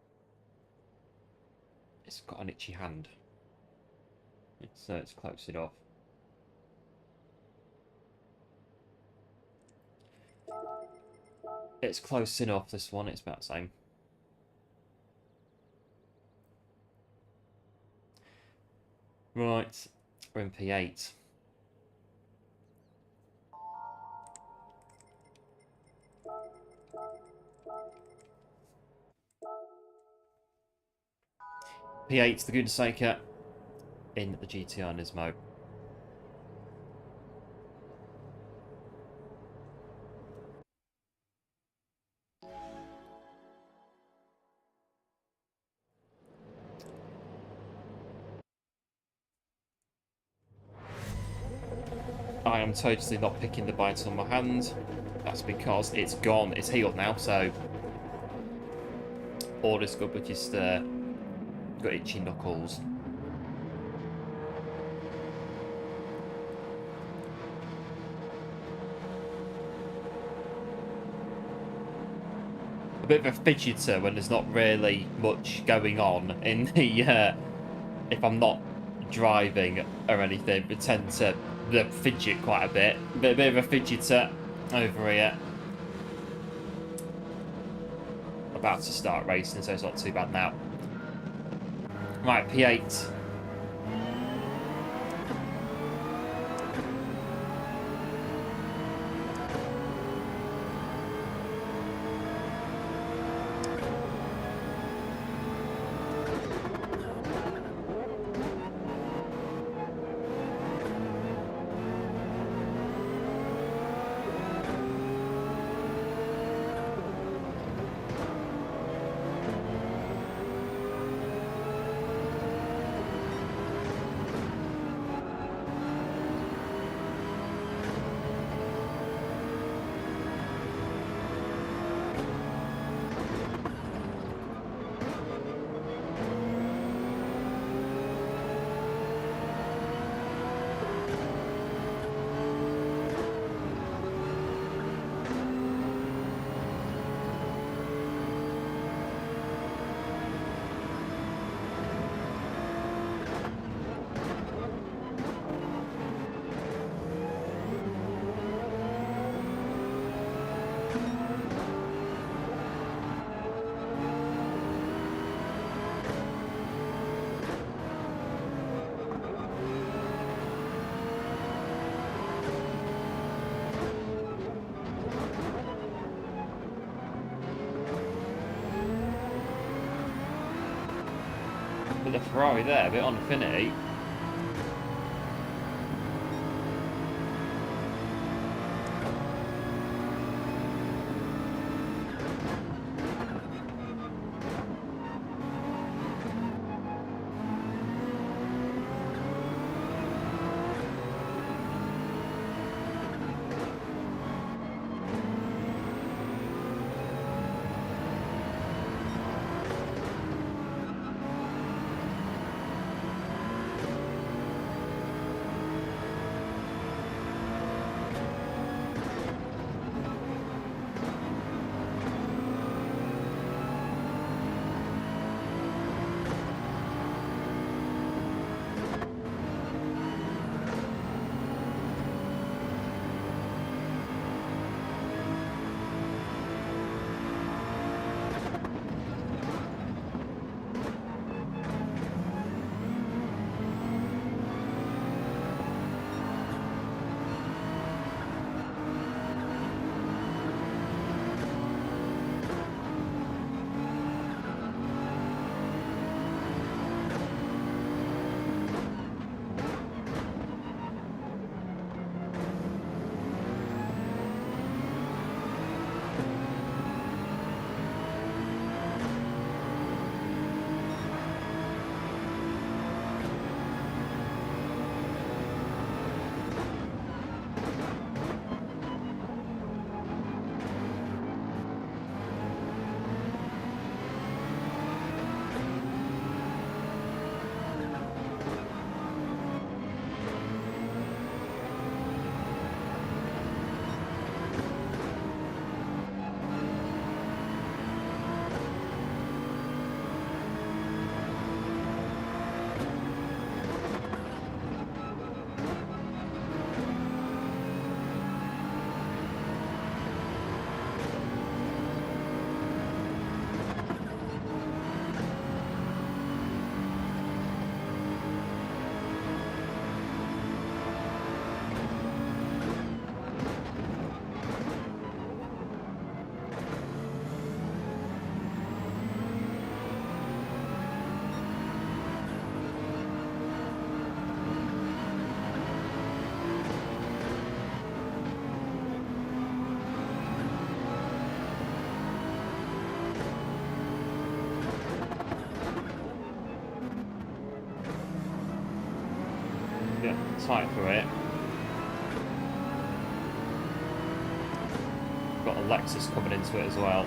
got an itchy hand. It's close enough. It's close enough, this one. It's about the same. Right, we're in P8. P8's the Gunsaker in the GTR Nismo. I am totally not picking the bite on my hand. That's because it's gone. It's healed now, so all is good, but just got itchy knuckles. A bit of a fidgeter when there's not really much going on in the if I'm not driving or anything, but tend to fidget quite a bit. A bit of a fidgeter over here. About to start racing, so it's not too bad now. Right, P8. With the Ferrari there, a bit on affinity. get tight through it. Got a Lexus coming into it as well.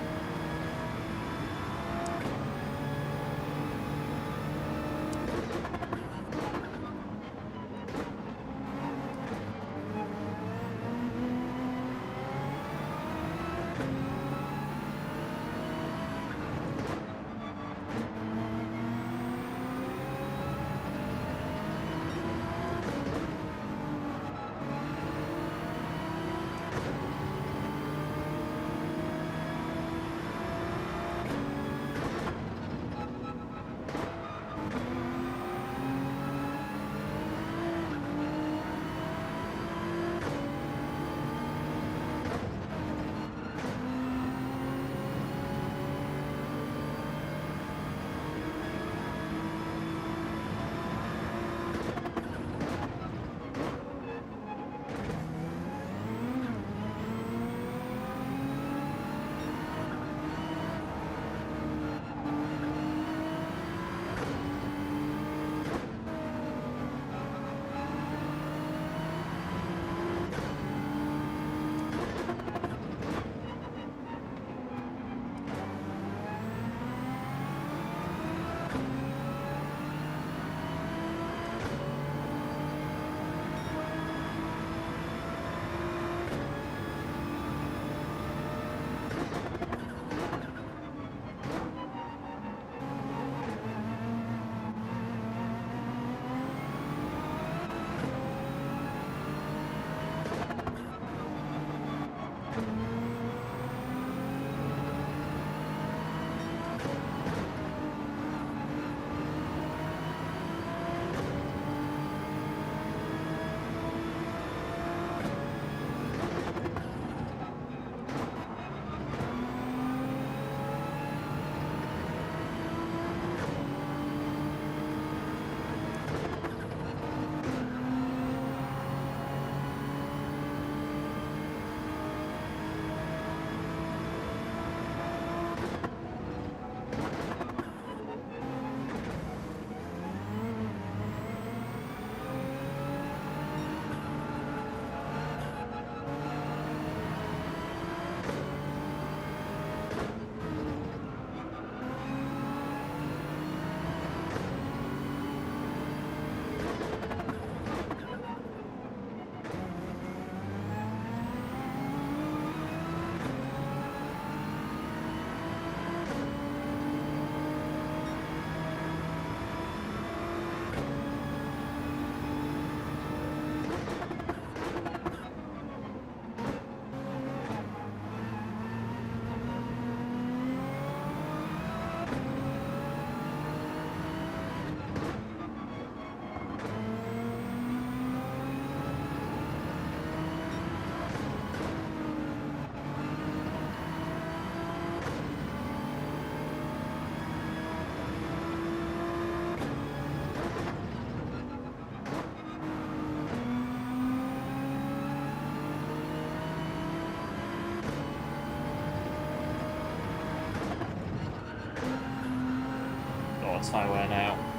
Highway now.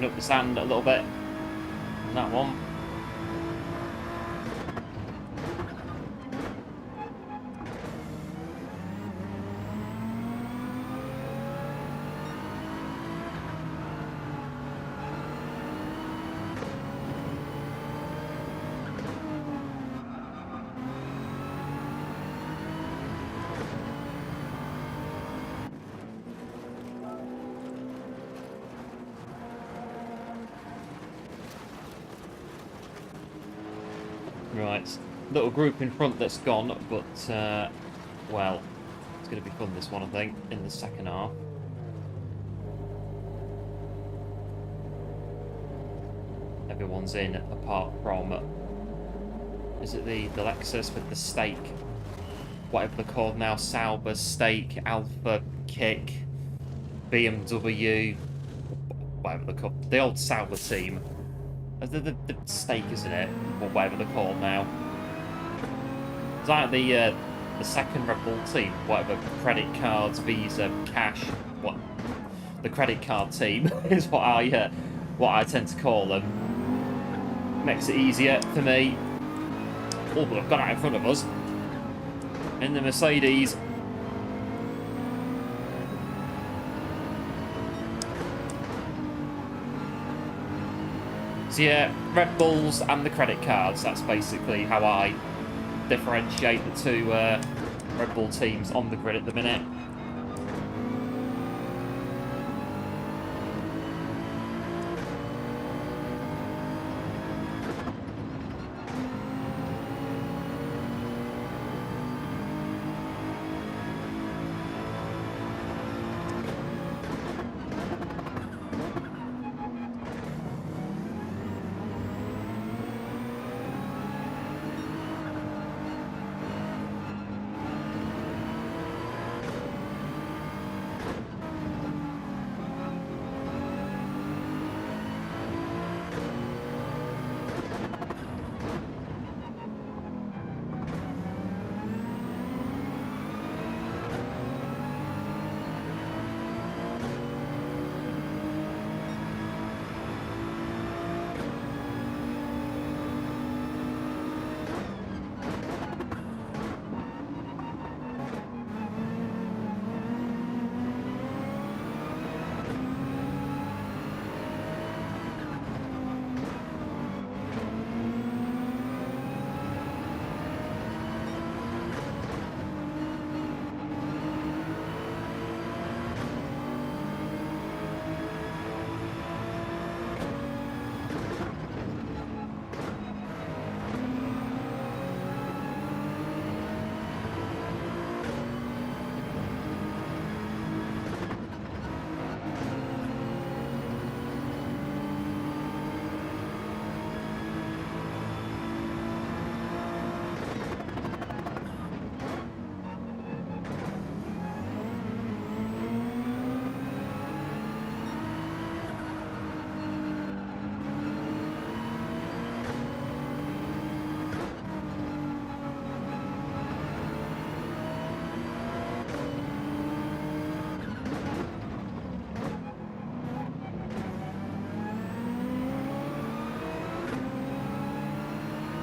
picking up the sand a little bit. That one. Right, little group in front that's gone, but, well, it's going to be fun this one, I think, in the second half. Everyone's in, apart from, is it the Lexus with the stake? Whatever they're called now, Sauber, Stake, Alpha, Kick, BMW, whatever they're called, the old Sauber team. The stake, isn't it? Or whatever they're called now. It's like the second Red Bull team, whatever, credit cards, Visa, cash, what the credit card team is what I tend to call them. Makes it easier for me. Oh, but I've got out in front of us. In the Mercedes. So yeah, Red Bulls and the credit cards, that's basically how I differentiate the two Red Bull teams on the grid at the minute.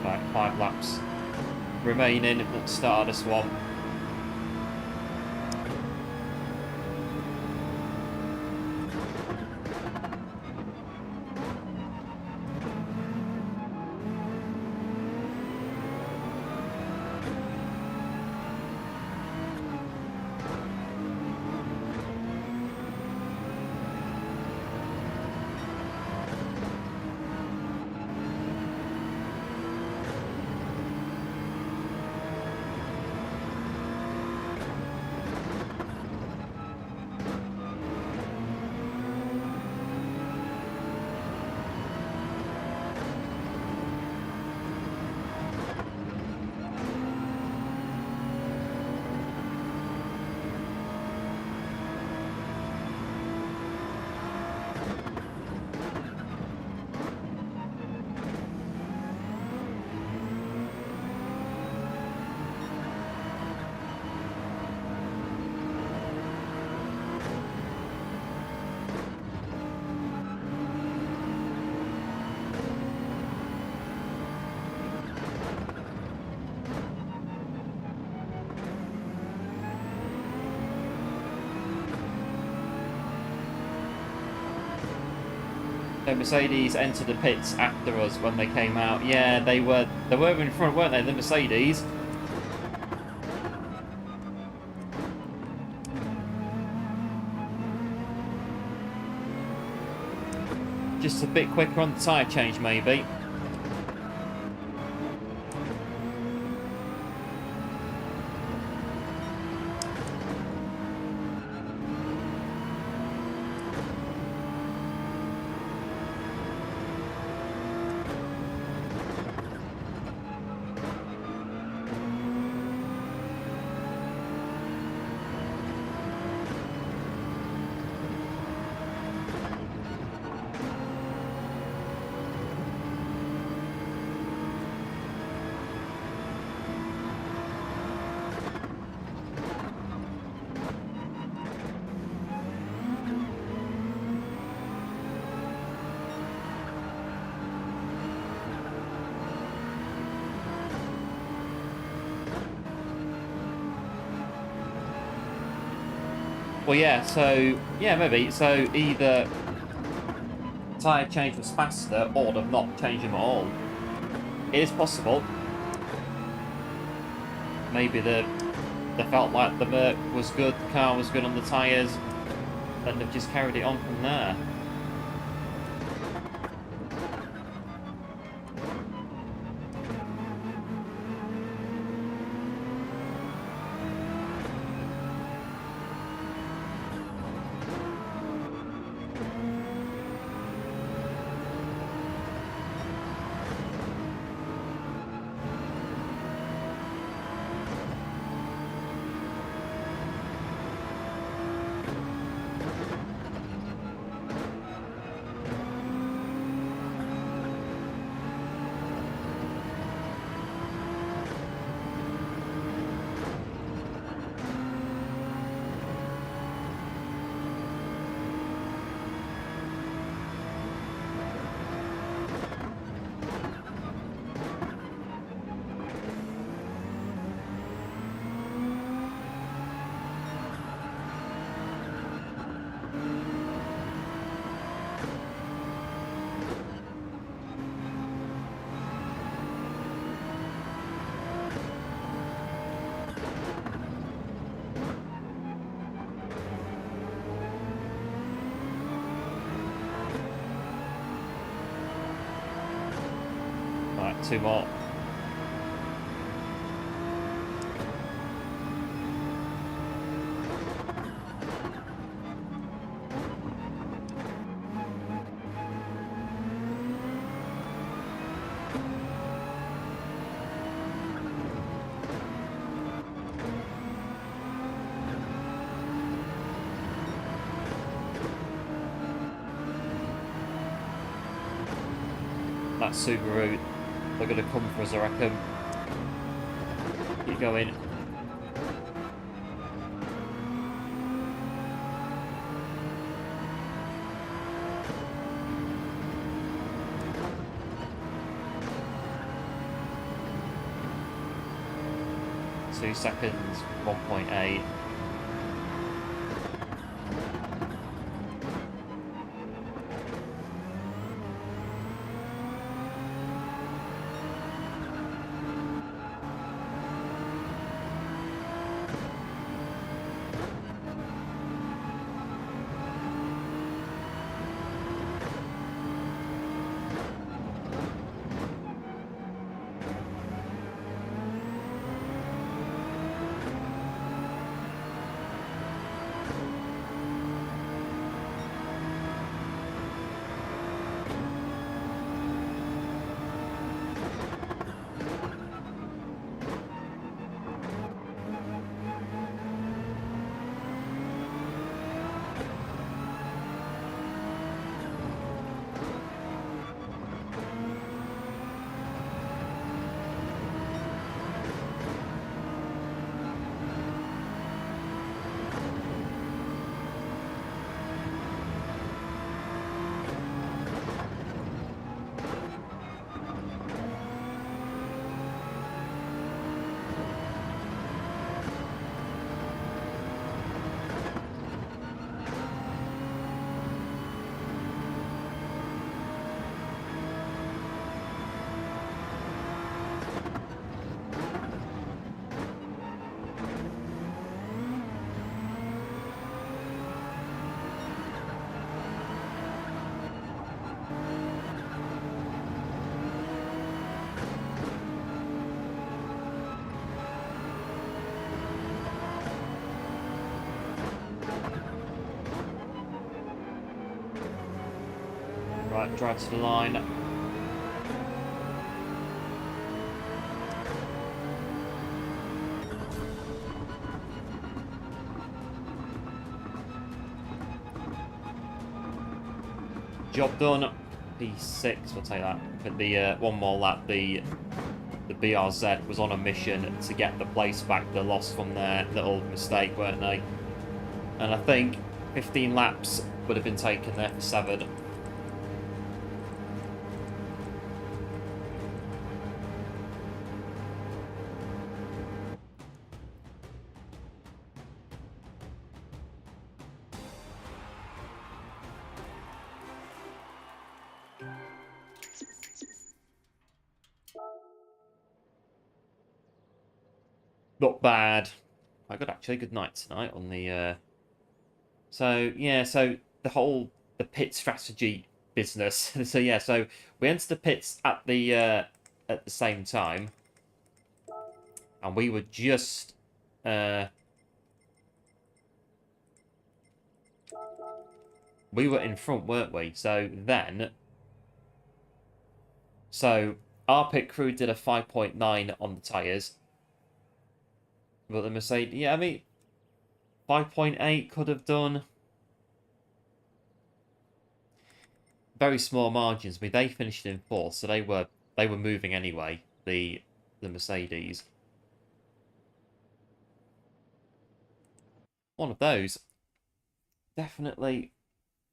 Right, 5 laps remaining at the start of this one. So Mercedes entered the pits after us when they came out. Yeah, they were in front, weren't they? The Mercedes. Just a bit quicker on the tyre change, maybe. Well, yeah, so, yeah, maybe. So either tyre change was faster or they've not changed them at all. It is possible. Maybe they felt like the Merc was good, the car was good on the tyres, and they've just carried it on from there. Right, 2 more. That Subaru, they're going to come for us, I reckon. Keep going. Two seconds, 1.8. that drive to the line. Job done. P6, we'll take that. But the one more lap, the BRZ was on a mission to get the place back. They lost from their little mistake, weren't they? And I think 15 laps would have been taken there for 7. Not bad. Quite good actually. Good night tonight on the. So yeah, so the pit strategy business. So yeah, so we entered the pits at the same time, and we were just we were in front, weren't we? So then, so our pit crew did a 5.9 on the tyres. But the Mercedes, yeah, I mean, 5.8 could have done. Very small margins. I mean, they finished in 4th, so they were moving anyway. The Mercedes. One of those. Definitely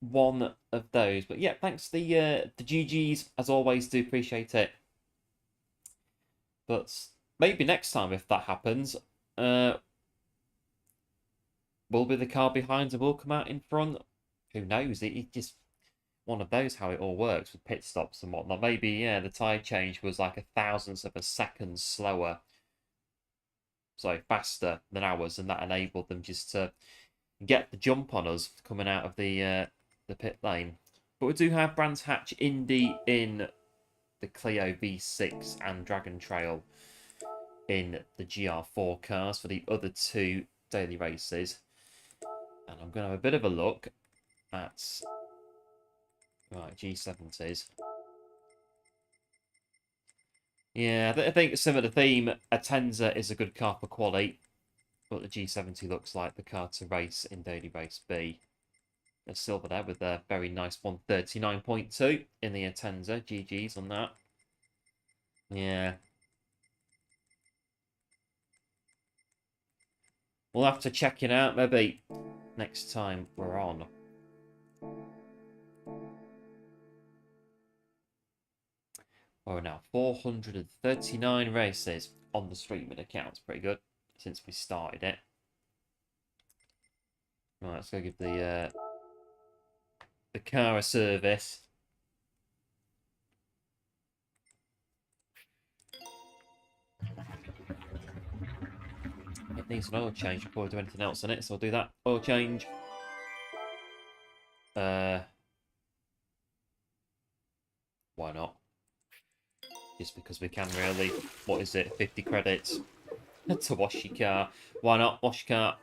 one of those. But yeah, thanks the GGs as always. Do appreciate it. But maybe next time if that happens. Will be the car behind and will come out in front. Who knows? It's just one of those how it all works with pit stops and whatnot. Maybe, yeah, the tyre change was like 1,000th of a second slower. So faster than ours, and that enabled them just to get the jump on us coming out of the pit lane. But we do have Brands Hatch Indy in the Clio V6 and Dragon Trail in the GR4 cars for the other 2 daily races. And I'm going to have a bit of a look at G70s. Yeah, I think some of the theme, Atenza is a good car for quali, but the G70 looks like the car to race in daily race B. There's silver there with a very nice 139.2 in the Atenza. GG's on that. Yeah. We'll have to check it out maybe next time we're on. We're now 439 races on the streaming account. Pretty good since we started it. Right, let's go give the car a service. It needs an oil change before we do anything else on it, so I'll do that. Oil change. Why not? Just because we can, really. What is it? 50 credits to wash your car. Why not? Wash your car.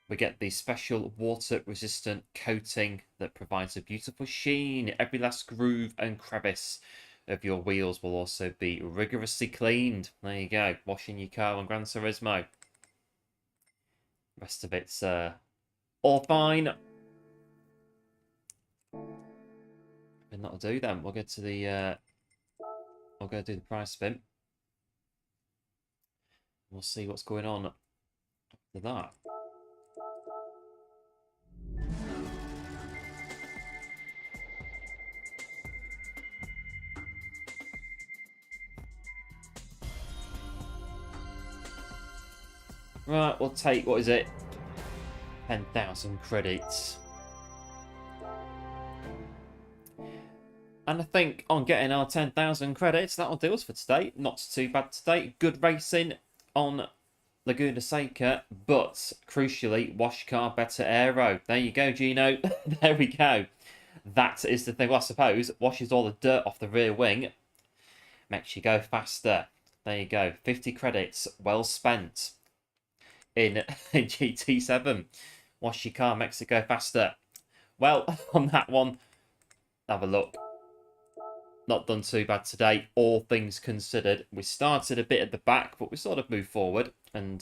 We get the special water-resistant coating that provides a beautiful sheen. Every last groove and crevice of your wheels will also be rigorously cleaned. There you go. Washing your car on Gran Turismo. Rest of it's all fine. And that'll do then. We'll get to the I'll go do the price spin. We'll see what's going on after that. Right, we'll take, what is it? 10,000 credits. And I think on getting our 10,000 credits, that'll do us for today. Not too bad today. Good racing on Laguna Seca, but crucially, wash car better aero. There you go, Gino. There we go. That is the thing. Well, I suppose washes all the dirt off the rear wing. Makes you go faster. There you go. 50 credits. Well spent. In GT7. Wash your car, makes it go faster. Well, on that one, have a look. Not done too bad today, all things considered. We started a bit at the back, but we sort of moved forward, and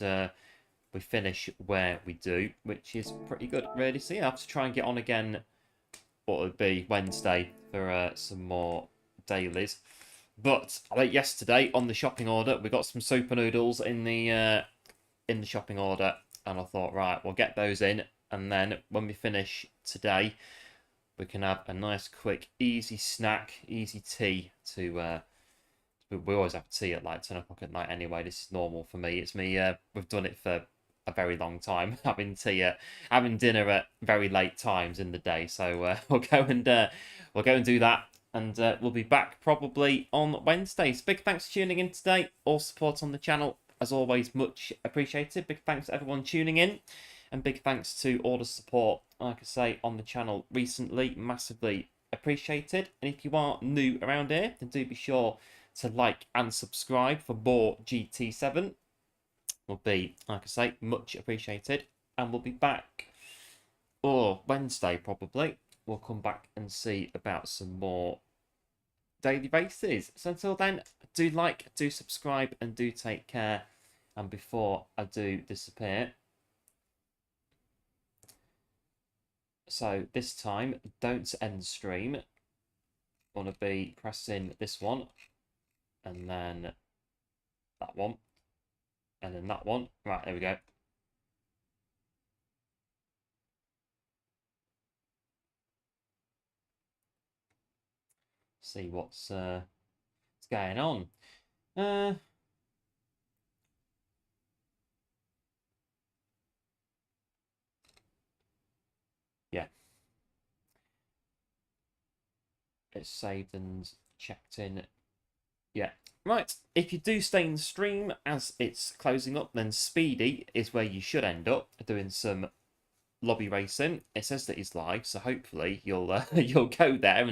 we finish where we do, which is pretty good, really. So yeah, I have to try and get on again, what would be Wednesday, for some more dailies. But like yesterday on the shopping order, we got some super noodles in the shopping order, and I thought, right, we'll get those in, and then when we finish today, we can have a nice, quick, easy snack, easy tea to. We always have tea at like 10 o'clock at night anyway. This is normal for me. It's me. We've done it for a very long time, having tea, having dinner at very late times in the day. So we'll go and do that, and we'll be back probably on Wednesdays. Big thanks for tuning in today. All support on the channel, as always, much appreciated. Big thanks to everyone tuning in, and big thanks to all the support, like I say, on the channel recently. Massively appreciated. And if you are new around here, then do be sure to like and subscribe for more GT7. Will be, like I say, much appreciated. And we'll be back, Wednesday probably. We'll come back and see about some more daily races. So until then, do like, do subscribe, and do take care. And before I do disappear, so this time, don't end stream. I want to be pressing this one, and then that one, and then that one. Right, there we go. See what's going on. Yeah. It's saved and checked in. Yeah. Right. If you do stay in the stream as it's closing up, then Speedy is where you should end up, doing some lobby racing. It says that he's live, so hopefully you'll you'll go there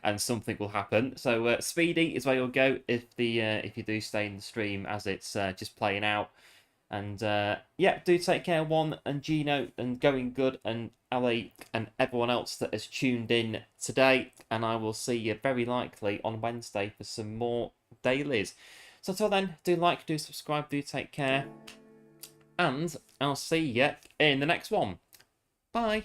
and something will happen. So Speedy is where you'll go if you do stay in the stream as it's just playing out. And yeah, do take care, One and Gino and Going Good and Ali and everyone else that has tuned in today. And I will see you very likely on Wednesday for some more dailies. So until then, do like, do subscribe, do take care. And I'll see you in the next one. Bye.